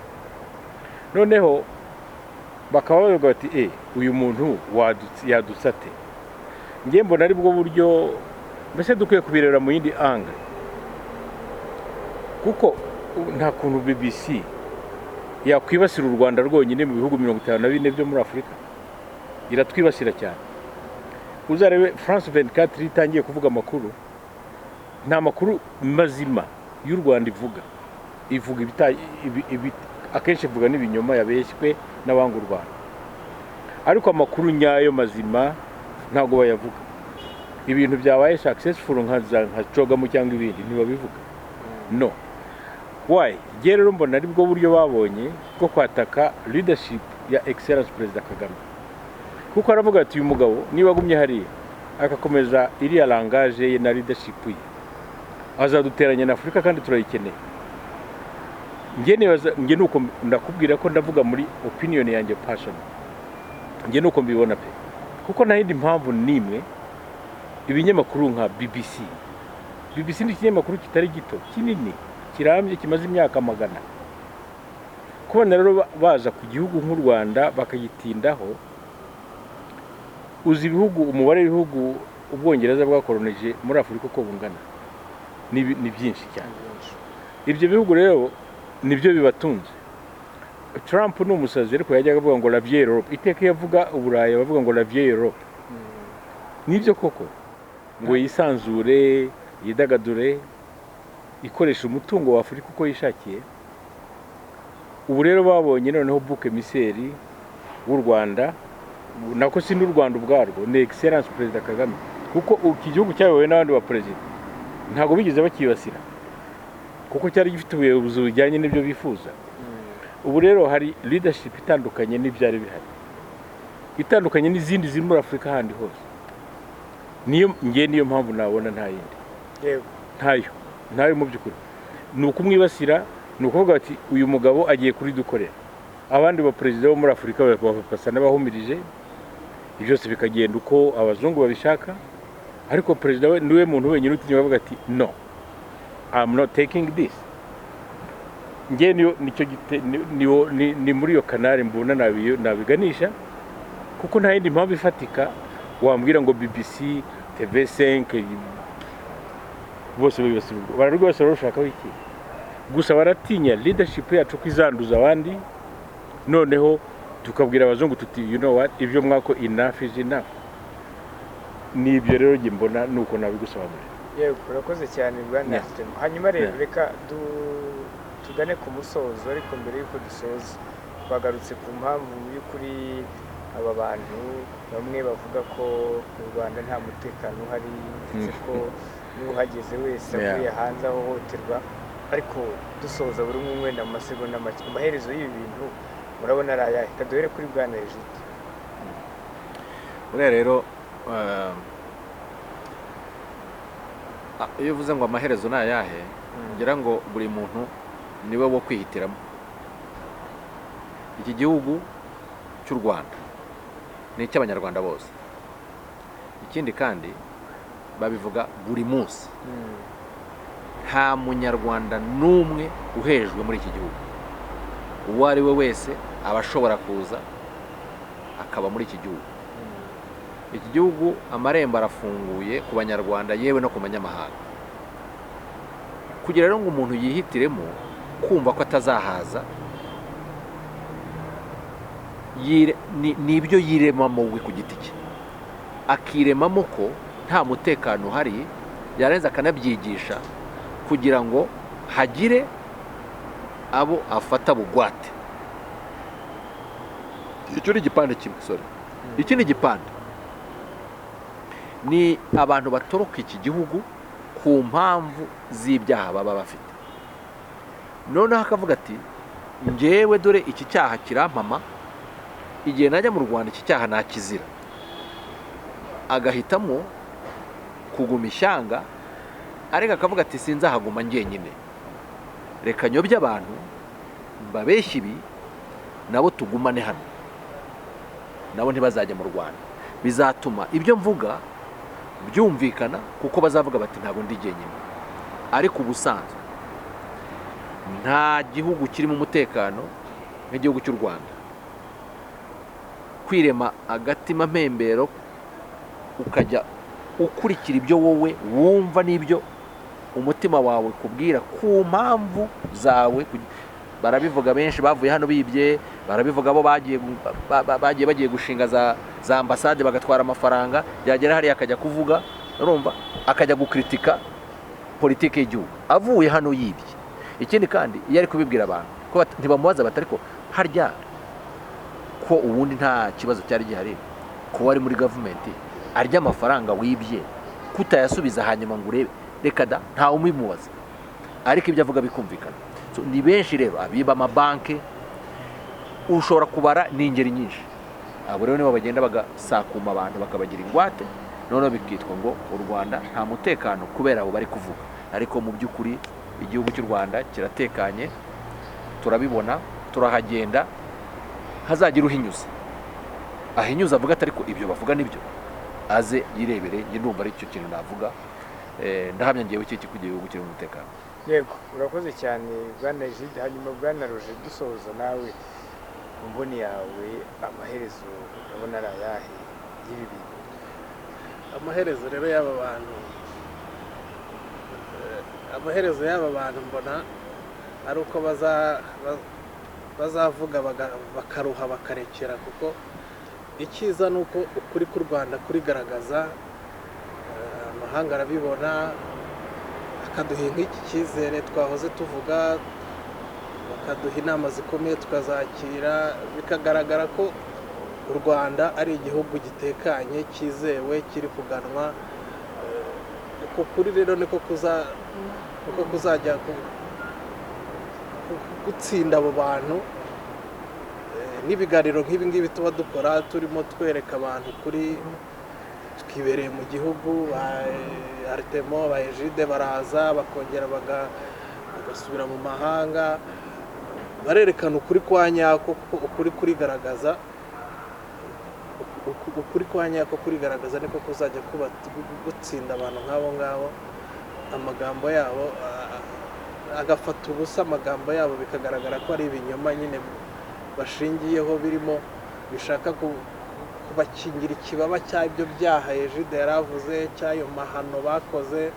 Noneho bakaba bavuga bati uyu muntu yadutsate. Ngiye mbona ari bwo buryo mbese dukwiye kubirera mu yindi angle, kuko nta kuntu BBC yakwibasira u Rwanda rwonyine mu bihugu 54 byo muri Afurika. Iratwibasira cyane. Uzarebe France 24 itangiye kuvuga amakuru, nta makuru mazima y'u Rwanda ivuga akenshi ivuga n'ibinyoma yabeshywe n'abanga u Rwanda, ariko amakuru nyayo mazima ntabwo bayavuga. Ibintu byabaye successful nka Cogamu cyangwa ibindi ntibabivuga. No. Why? Rero mbona ari bwo buryo babonye bwo kwataka leadership ya Excellence Perezida Kagame, kuko aravuga ati uyu mugabo niba agumye hariya akakomeza iriya langage ye na leadership ye, azaduteranya na Afurika kandi turayikeneye. Nge nuko ndakubwira ko ndavuga muri opinion yanjye passion. Nge nuko mbibona pe, kuko nta yindi mpamvu nimwe ibinyamakuru nka BBC ni ikinyamakuru kitari gito, kinini, kirambye, kimaze imyaka magana. kubona rero baza ku gihugu nk'u Rwanda bakagitindaho, uzi ibihugu, umubare w'ibihugu Ubwongereza bwakoronije muri Afurika uko bungana ni byinshi cyane. Ibyo bihugu rero nibyo bibatunze. Trump ni umusazi ariko yajyaga avuga ngo la vieille Europe, iteka yavuga Uburayi bavuga ngo la vieille Europe. Nibyo koko ngo yisanzure, yidagadure, ikoresha umutungo wa Afurika uko yishakiye. Ubu rero babonye noneho bouc émissaire w'u Rwanda, nako si n'u Rwanda ubwarwo, ni excellence Perezida Kagame, kuko iki gihugu cyayobowe n'abandi ba perezida ntabwo bigeze bakibasira kuko cyari gifite ubuyobozi bujyanye n'ibyo bifuza. Ubu rero hari leadership itandukanye n'ibyari bihari, itandukanye n'izindi ziri muri Afurika handi hose. Niyo mpamvu nabona nta yindi. Yego, ntayo mu by'ukuri. Ni ukumwibasira, ni ukuvuga ati uyu mugabo agiye kuri dukorera. Abandi ba perezida bo muri Afurika basa n'abahumirije, byose bikagenda uko abazungu babishaka, ariko perezida we niwe muntu wenyine utinya bavuga ati no, I'm not taking this. Nge ni muri iyo kanari mbona nabiganisha, kuko nta yindi mpamvu ifatika wambwira ngo BBC, TV5 bose bibasirwa. Bararwa bose barashaka iki? Gusa baratinya leadership yacu kwizanduza abandi, noneho tukabwira abazungu tuti you know what, ibyo mwako enough is enough. Ni ibyo rero nge mbona nuko nabigusobanurira. Yego, urakoze cyane Bwana. Hanyuma rero reka tugane ku musozo, ariko mbere yuko dusoza bagarutse ku mpamvu y'ukuri aba bantu bamwe bavuga ko mu Rwanda nta mutekano uhari, ndetse ko n'uhageze wese avuye hanze ahohoterwa. Ariko dusoza buri umwe wenda mu masegonda make, amaherezo y'ibi bintu murabona ari ayahe? Kaduhere kuri Bwana Egide. Rero iyo uvuze ngo amaherezo ni ayahe, ngira ngo buri muntu niwe wo kwihitiramo. Iki gihugu cy'u Rwanda ni icy'abanyarwanda bose. Ikindi kandi babivuga buri munsi, nta munyarwanda n'umwe uhejwe muri iki gihugu. Uwo ari we wese aba ashobora kuza akaba muri iki gihugu. Iki gihugu amarembo arafunguye ku banyarwanda yewe no ku banyamahanga. Kugira rero ngo umuntu yihitiremo kumva ko atazahaza, nibyo yiremamo we ku giti cye, akiremamo ko nta mutekano uhari, yarenze akanabyigisha kugira ngo hagire abo afata bugwate. Icyo ni igipande kimwe, sorry. Iki ni igipande, ni abantu batoroka iki gihugu ku mpamvu z'ibyaha baba bafite. Noneho akavuga ati njyewe dore iki cyaha kirampama, igihe najya mu Rwanda iki cyaha nakizira. Agahitamo kuguma ishyanga, ariko akavuga ati sinzahaguma njyenyine, reka nyobye abantu mbabeshye ibi, nabo tugumane hano, nabo ntibazajya mu Rwanda. Bizatuma ibyo mvuga byumvikana, kuko bazavuga bati ntabwo ndi jyenyine. Ariko ubusanzwe nta gihugu kirimo umutekano nk'igihugu cy'u Rwanda. Kwirema agatima mpembero ukajya ukurikira ibyo wowe wumva n'ibyo umutima wawe kubwira ku mpamvu zawe. Barabivuga benshi bavuye hano bibye, barabivuga bo bagiye gushinga za ambasade bagatwara amafaranga, yagera hariya akajya kuvuga, urumva, akajya gukritika politike y'igihugu avuye hano yibye. Ikindi kandi iyo ari kubibwira abantu ko ntibamubaza bati ariko harya ko ubundi nta kibazo cyari gihari, ko wari muri government, arya amafaranga wibye kutayasubiza hanyuma ngo urebe, reka da ntawe umubimubaza, ariko ibyo avuga bikumvikana. Ni benshi rero abiba amabanki, ushobora kubara n'ingeri nyinshi. Abo rero nibo bagenda bagasakuma abantu bakabagira ingwate, noneho bikitwa ngo u Rwanda nta mutekano kubera abo bari kuvuga. Ariko mu by'ukuri igihugu cy'u Rwanda kiratekanye, turabibona, turahagenda. Hazagira uhinyuza, ahinyuza avuga ati ariko ibyo bavuga nibyo, aze yirebere. Njye ndumva ari cyo kintu navuga. Ndahamya ngewe iki ku gihugu kiri mu mutekano. yego urakoze cyane bwana Egide. Hanyuma bwana Roger, dusoza nawe mu mboni yawe amaherezo urabona ari ayahe y'ibi bintu? Amaherezo rero y'aba bantu, amaherezo y'aba bantu mbona ari uko bazavuga bakaruha bakarekera, kuko icyiza ni uko ukuri k'u Rwanda kurigaragaza, amahanga arabibona akaduha nk'iki cyizere twahoze tuvuga, bakaduha inama zikomeye tukazakira, bikagaragara ko u Rwanda ari igihugu gitekanye cyizewe kiri kuganwa. Uko kuri rero niko kuzajya gutsinda abo bantu. N'ibiganiro nk'ibi ngibi tuba dukora turimo twereka abantu kuri, twibereye mu gihugu, ba Artemo ba Egide baraza bakongera bagasubira mu mahanga, barerekana ukuri kwa nyako, ukuri kurigaragaza, ukuri kwa nyako kurigaragaza niko kuzajya gutsinda abantu nk'abo ngabo. Amagambo yabo agafata ubusa, amagambo yabo bikagaragara ko ari ibinyoma nyine bashingiyeho, birimo bishaka kubakingira ikibaba cy'ibyo byaha Egide yaravuze, cy'ayo mahano bakoze,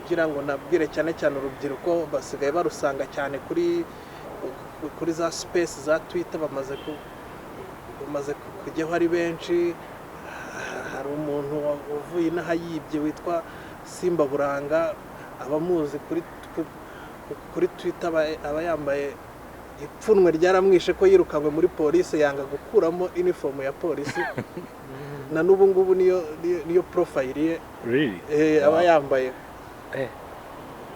kugira ngo nabwire cyane cyane urubyiruko basigaye barusanga cyane kuri za space za Twitter, bamaze kujyaho ari benshi. Hari umuntu uvuye inaha yibye witwa Simba Buranga, abamuzi kuri Twitter aba yambaye ipfunwe ryaramwishe ko yirukanwe muri polisi, yanga gukuramo uniform ya polisi na n'ubu ngubu niyo profile ye aba yambaye.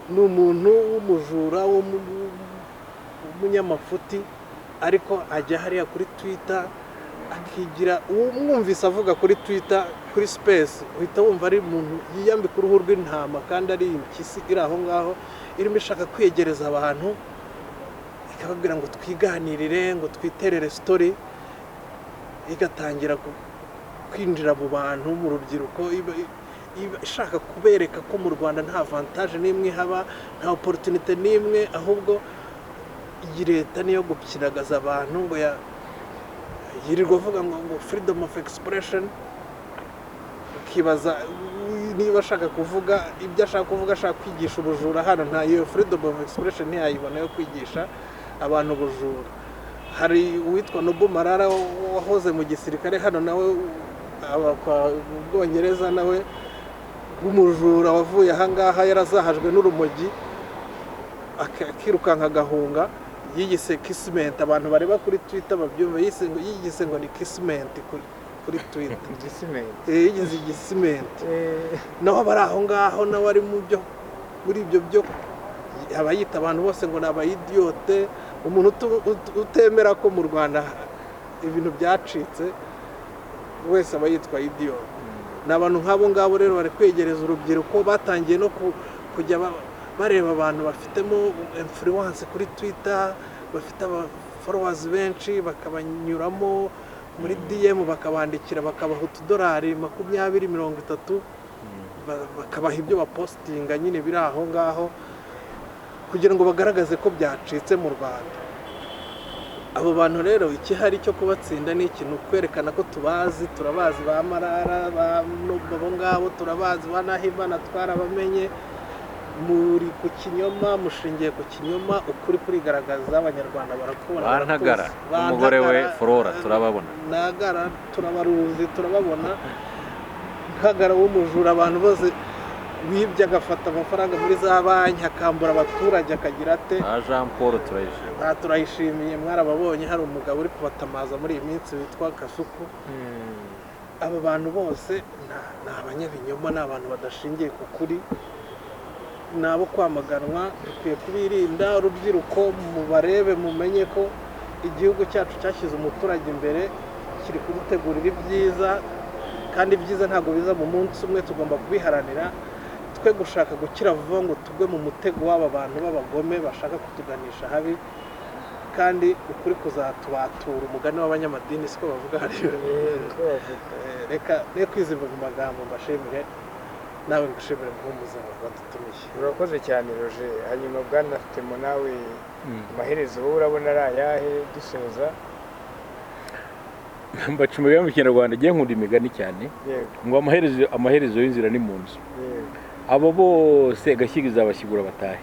Ni umuntu w'umujura w'umunyamafuti, ariko ajya hariya kuri Twitter akigira umwumvise avuga kuri Twitter kuri space, uhita wumva ari umuntu yiyambika uruhu rw'intama, kandi ari impyisi iri aho ngaho irimo ishaka kwegereza abantu, ikababwira ngo twiganirire, ngo twiterere story, igatangira kwinjira mu bantu, mu rubyiruko, ishaka kubereka ko mu Rwanda nta avantage n'imwe haba, nta opportunity n'imwe, ahubwo iyi leta niyo gupyinagaza abantu, ngo yirirwa avuga ngo freedom of expression. Ukibaza niba ashaka kuvuga ibyo ashaka kuvuga, ashaka kwigisha ubujura, hano nta iyo freedom of expression ntiyayibona yo kwigisha abantu ubujura. Hari uwitwa Nobu Marara wahoze mu gisirikare hano, nawe abakwa mu Bwongereza, nawe w'umujura wavuye ahangaha yarazahajwe n'urumogi akirukanka agahunga, yiyise kismet. Abantu bareba kuri Twitter babyumva, yiyise ngo ni kismet kuri Twitter. Yigize igisiment. Naho bari aho ngaho, nawe ari muri ibyo byo abayita abantu bose ngo ni abayidiote. Umuntu utemera ko mu Rwanda ibintu byacitse wese aba yitwa idiot. N'abantu nk'abo ngabo rero bari kwegereza urubyiruko, batangiye no kujya bareba abantu bafitemo influence kuri Twitter, bafite aba followers benshi, bakabanyuramo muri DM, bakabandikira, bakabaha $20, 20, 30, bakabaha ibyo bapostinga nyine biri aho ngaho, kugira ngo bagaragaze ko byacitse mu Rwanda. Abo bantu rero ikihari cyo kubatsinda ni ikintu kwerekana ko turabazi ba Marara, abo ngabo turabazi, banahimana twarabamenye, muri ku kinyoma, mushingiye ku kinyoma, ukuri kurigaragaza, abanyarwanda barakubona. Bantagara umugore we Flora turababona, Ntagara turabaruzi, turababona. Ntagara w'umujura, abantu bose wibye agafata amafaranga muri za banki akambura abaturage, akagira ate. Jean Paul turayishimiye, mwarababonye. Hari umugabo uri kubatamaza muri iyi minsi witwa Kasuku. Aba bantu bose ni abanyabinyoma, ni abantu badashingiye ku kuri, nabo kwamaganwa. Dukwiye kubirinda. Urubyiruko mubarebe, mumenye ko igihugu cyacu cyashyize umuturage imbere, kiri kudutegurira ibyiza, kandi ibyiza ntabwo biza mu munsi umwe, tugomba kubiharanira. Twe gushaka gukira vuba ngo tugwe mu mutego w'aba bantu b'abagome bashaka kutuganisha habi, kandi ukuri kuzatubatura. Umugani w'abanyamadini siko bavuga hariyo. Reka kwizimba mu magambo, mbashimire. nawe ngushimire muhumuza wadutumiye. urakoze cyane Roger. Hanyuma bwana Temo nawe amaherezo wowe urabona ari ayahe dusoza? mbaca umugani mu kinyarwanda ngiye nkunda imigani cyane ngo amaherezo y'inzira ni mu nzu. abo bose gashyiga izabashyigura batahe,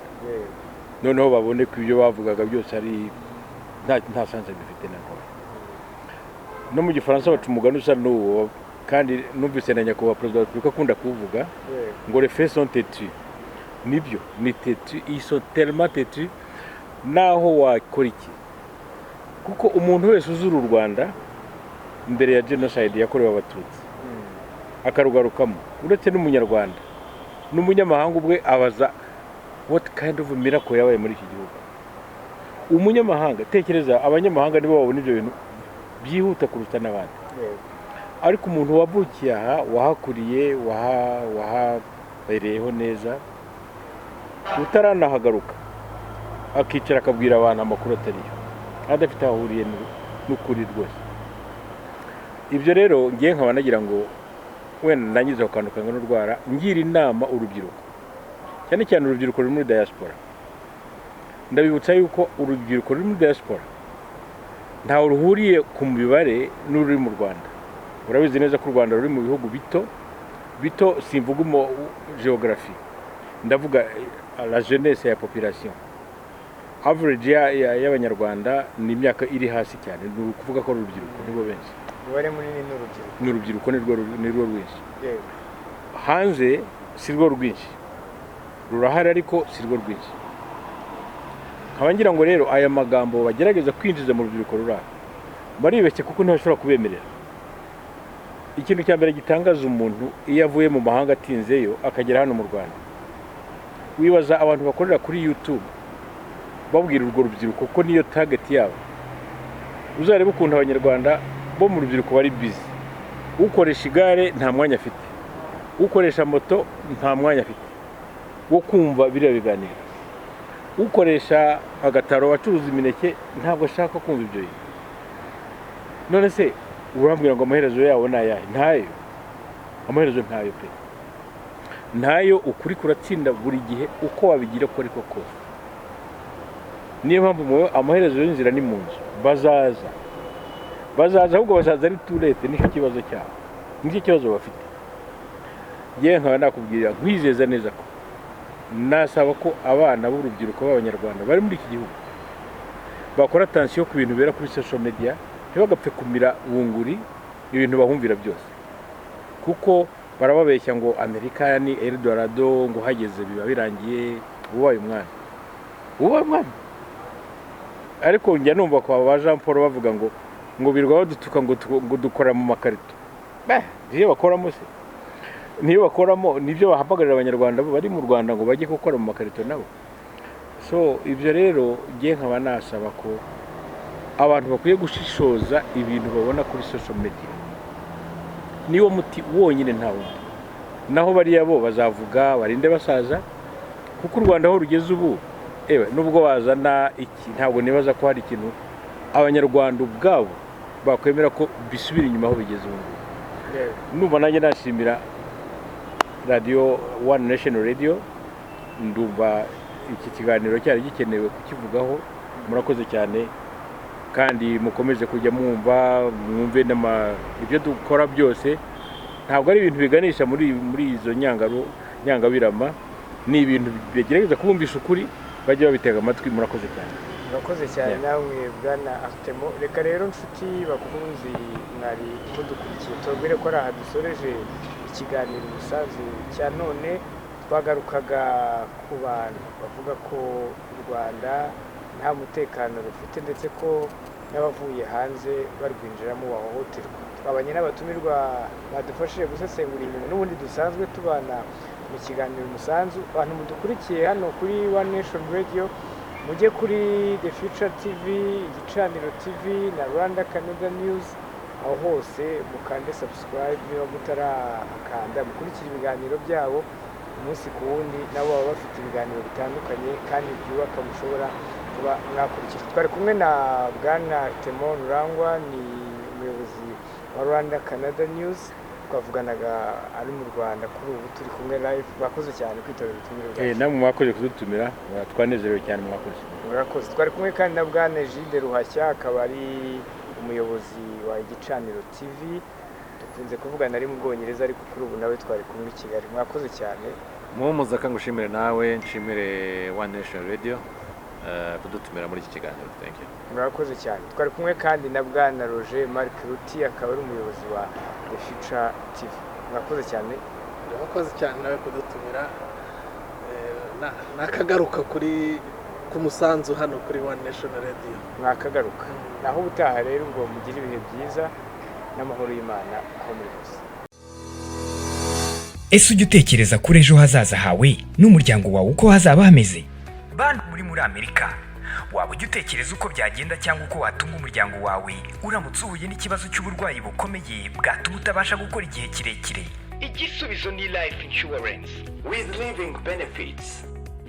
noneho babone ko ibyo bavugaga byose ari nta sanse bifite na none. No mu gifaransa baca umugani usa n'uwo, kandi numvise na nyakubahwa perezida wa repubulika akunda kuvuga ngo les faits sont têtus. Nibyo ni têtus, ils sont tellement têtus naho wakora iki, kuko umuntu wese uzura u Rwanda mbere ya genocide yakorewe abatutsi akarugarukamo, uretse n'umunyarwanda n'umunyamahanga ubwe abaza what kind of miracle yabaye muri iki gihugu. Umunyamahanga, tekereza abanyamahanga nibo babona ibyo bintu byihuta kuruta n'abandi, ariko umuntu wavukiye aha, wahakuriye, wahabereyeho neza, utaranahagaruka akicara akabwira abantu amakuru atariyo, adafite aho ahuriye n'ukuri rwose. Ibyo rero ngiye nkaba nagira ngo wenda nangize akantu kangana n'urwara, ngira inama urubyiruko, cyane cyane urubyiruko ruri muri diaspora. Ndabibutsa yuko urubyiruko ruri muri diaspora ntawe ruhuriye ku mibare n'ururi mu Rwanda. Urabizi neza ko u Rwanda ruri mu bihugu bito, simvuga mu geography, ndavuga la jeunesse ya population. Average y'abanyarwanda ni imyaka iri hasi cyane, ni ukuvuga ko urubyiruko nibo benshi. Umubare munini ni urubyiruko. Nirwo rwinshi. Hanze si rwo rwinshi, rurahari ariko si rwo rwinshi. Nkaba ngira ngo rero aya magambo bagerageza kwinjiza mu rubyiruko ruraha baribeshye, kuko ntibashobora kubemerera. Ikintu cya mbere gitangaza umuntu iyo avuye mu mahanga atinzeyo akagera hano mu Rwanda, wibaza abantu bakorera kuri YouTube babwira urwo rubyiruko ko niyo target yabo. Uzarebe ukuntu abanyarwanda bo mu rubyiruko bari busy. Ukoresha igare nta mwanya afite, ukoresha moto nta mwanya afite wo kumva biriya biganiro, ukoresha agataro wacuruza imineke ntabwo ashaka kumva ibyo bintu. None se urambwira ngo amaherezo yawo ni ayahe? Ntayo, amaherezo ntayo pe, ntayo. Ukuri kuratsinda buri gihe uko wabigira ko ariko kose. Niyo mpamvu amaherezo y'inzira ni mu nzu. Bazaza ahubwo bazaza ari turete, nicyo kibazo cyabo, nicyo kibazo bafite. Yewe nkaba nakubwira nkwizeza neza ko nasaba ko abana b'urubyiruko b'abanyarwanda bari muri iki gihugu bakora attention ku bintu bera kuri social media, ntibagapfe kumira bunguri ibintu bahumvira byose, kuko barababeshya ngo Amerika ni Eldorado, ngo hageze biba birangiye. Ubaye umwana ariko njya numva kwa ba Jean Paul bavuga ngo birwa badutuka ngo dukora mu makarito. Niyo bakoramo se, niyo bakoramo nibyo bahamagarira abanyarwanda bari mu Rwanda ngo bajye gukora mu makarito nabo. So ibyo rero ngiye nkaba nasaba ko abantu bakwiye gushishoza ibintu babona kuri social media. Niwo muti wonyine nta wundi, naho bariya bo bazavuga barinde basaza, kuko u Rwanda aho rugeze ubu nubwo wazana iki, ntabwo nibaza ko hari ikintu abanyarwanda ubwabo bakwemera ko bisubira inyuma aho bigeze ubu. Numva nanjye nashimira radio One Nation Radio, ndumva iki kiganiro cyari gikenewe kukivugaho. Murakoze cyane, kandi mukomeze kujya mwumve ibyo dukora byose. Ntabwo ari ibintu biganisha muri izo nyangabirama, ni ibintu bigerageza kubumvisha ukuri, bajye babitega amatwi. Murakoze cyane. Murakoze cyane nawe bwana Temo. Reka rero nshuti bakunzi mwari mudukurikiye, tubabwire ko ari aha dusoreje ikiganiro umusanzu cya none. Twagarukaga ku bantu bavuga ko u Rwanda nta mutekano rufite, ndetse ko n'abavuye hanze barwinjiramo bahohoterwa. Twabanye n'abatumirwa badufashije gusesengura inyuma, n'ubundi dusanzwe tubana mu kiganiro umusanzu. Abantu mudukurikiye hano kuri One Nation Radio, mujye kuri The Future TV, Igicaniro TV na Rwanda Canada News, aho hose mukande subscribe niba mutarakanda, mukurikire ibiganiro byabo umunsi ku wundi. Nabo baba bafite ibiganiro bitandukanye kandi byubaka mushobora kuba mwakurikira. Twari kumwe na bwana Temo Rurangwa, ni umuyobozi wa Rwanda Canada News, twavuganaga ari mu Rwanda kuri ubu turi kumwe live. Bakoze cyane kwitabira ubutumire. namwe mwakoze kudutumira, twanezerewe cyane mwakoze. Murakoze. Twari kumwe kandi na Bwana Gide Ruhashya, akaba ari umuyobozi wa Igicaniro TV. Dukunze kuvugana ari mu Bwongereza, ariko kuri ubu nawe twari kumwe i Kigali. Mwakoze cyane. Muhumuza kangushimire nawe, nshimire One Nation Radio kudutumira muri iki kiganiro. Thank you. Murakoze cyane. Twari kumwe kandi na Bwana Roger Mark Ruti, akaba ari umuyobozi wa The Future TV. Murakoze cyane. Murakoze cyane nawe kudutumira. Nakagaruka kuri ku musanzu hano kuri One Nation Radio. Mwakagaruka. Naho ubutaha rero ngo mugire ibihe byiza n'amahoro y'Imana aho muri hose. Ese ujya utekereza kuri ejo hazaza hawe n'umuryango wawe uko hazaba hameze? Bantu muri Amerika, waba ujya utekereza uko byagenda cyangwa uko watunga umuryango wawe uramutse uhuye n'ikibazo cy'uburwayi bukomeye bwatuma utabasha gukora igihe kirekire? Igisubizo ni life insurance with living benefits.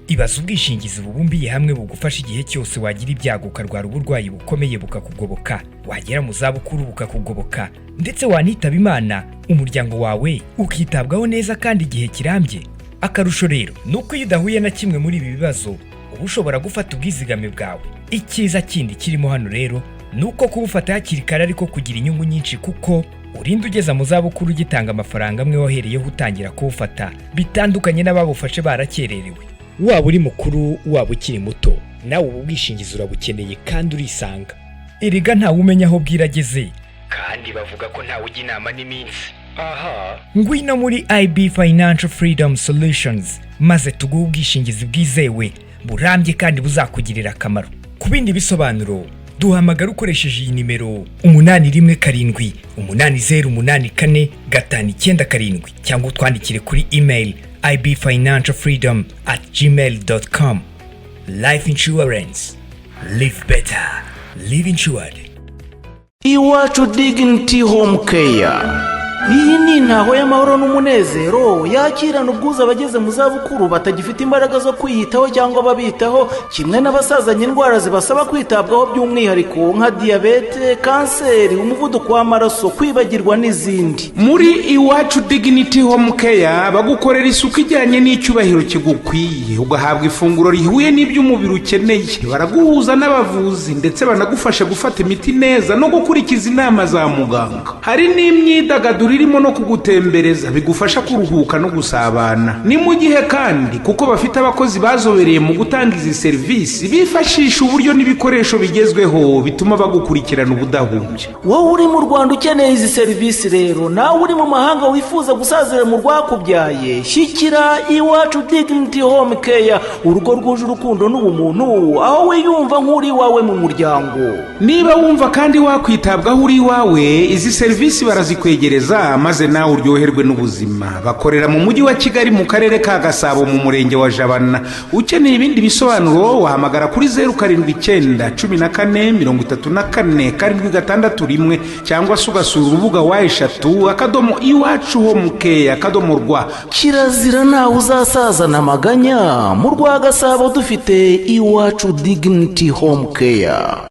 Ibaza ubwishingizi bubumbiye hamwe bugufasha igihe cyose wagira ibyago ukarwara uburwayi bukomeye bukakugoboka, wagera mu zabukuru bukakugoboka, ndetse wanitaba Imana umuryango wawe ukitabwaho neza kandi igihe kirambye. Akarusho rero nuko iyo udahuye na kimwe muri ibi bibazo uba ushobora gufata ubwizigame bwawe. Icyiza kindi kirimo hano rero nuko kubufata hakiri kare ariko kugira inyungu nyinshi, kuko urinda ugeza mu zabukuru ugitanga amafaranga amwe wahereyeho utangira kuwufata, bitandukanye n'ababufashe barakererewe. Waba uri mukuru waba ukiri muto, nawe ubu bwishingizi urabukeneye kandi urisanga. Erega ntawe umenya aho bwirageze, kandi bavuga ko ntawe ujya inama n'iminsi. Aha, ngwino muri IB Financial Freedom Solutions maze tuguhe ubwishingizi bwizewe, burambye kandi buzakugirira akamaro. Ku bindi bisobanuro duhamagara ukoresheje iyi nimero 8117808459 cyangwa utwandikire kuri email ibfinancialfreedom@gmail.com. Life insurance. Live better. Live insured. Iwacu Dignity Home Care. Iyi ni intaho y'amahoro n'umunezero yakirana ubwuzu abageze mu zabukuru batagifite imbaraga zo kwiyitaho cyangwa babitaho, kimwe n'abasazanye indwara zibasaba kwitabwaho by'umwihariko nka diyabete, kanseri, umuvuduko w'amaraso, kwibagirwa n'izindi. Muri Iwacu Dignity Home Care bagukorera isuku ijyanye n'icyubahiro kigukwiye, ugahabwa ifunguro rihuye n'ibyo umubiri ukeneye. Baraguhuza n'abavuzi ndetse banagufasha gufata imiti neza no gukurikiza inama za muganga. Hari n'imyidagaduro irimo no kugutembereza bigufasha kuruhuka no gusabana. Ni mu gihe kandi kuko bafite abakozi bazobereye mu gutanga izi serivisi, bifashisha uburyo n'ibikoresho bigezweho bituma bagukurikirana ubudahumbya. Wowe uri mu Rwanda ukeneye izi serivisi rero, nawe uri mu mahanga wifuza gusazira mu rwakubyaye, shyikira Iwacu Dignity Home Care, urugo rwuje urukundo n'ubumuntu, aho wiyumva nk'uri wawe mu muryango. Niba wumva kandi wakwitabwaho uri wawe, izi serivisi barazikwegereza maze nawe uryoherwe n'ubuzima. Bakorera mu mujyi wa Kigali mu karere ka Gasabo mu murenge wa Jabana. Ukeneye ibindi bisobanuro wahamagara kuri 07793434 cyangwa se ugasura urubuga wa3.iwachuhomecare.rw. Kirazira nawe uzasazana amaganya. Mu rwa Gasabo dufite Iwacu Dignity Home Care.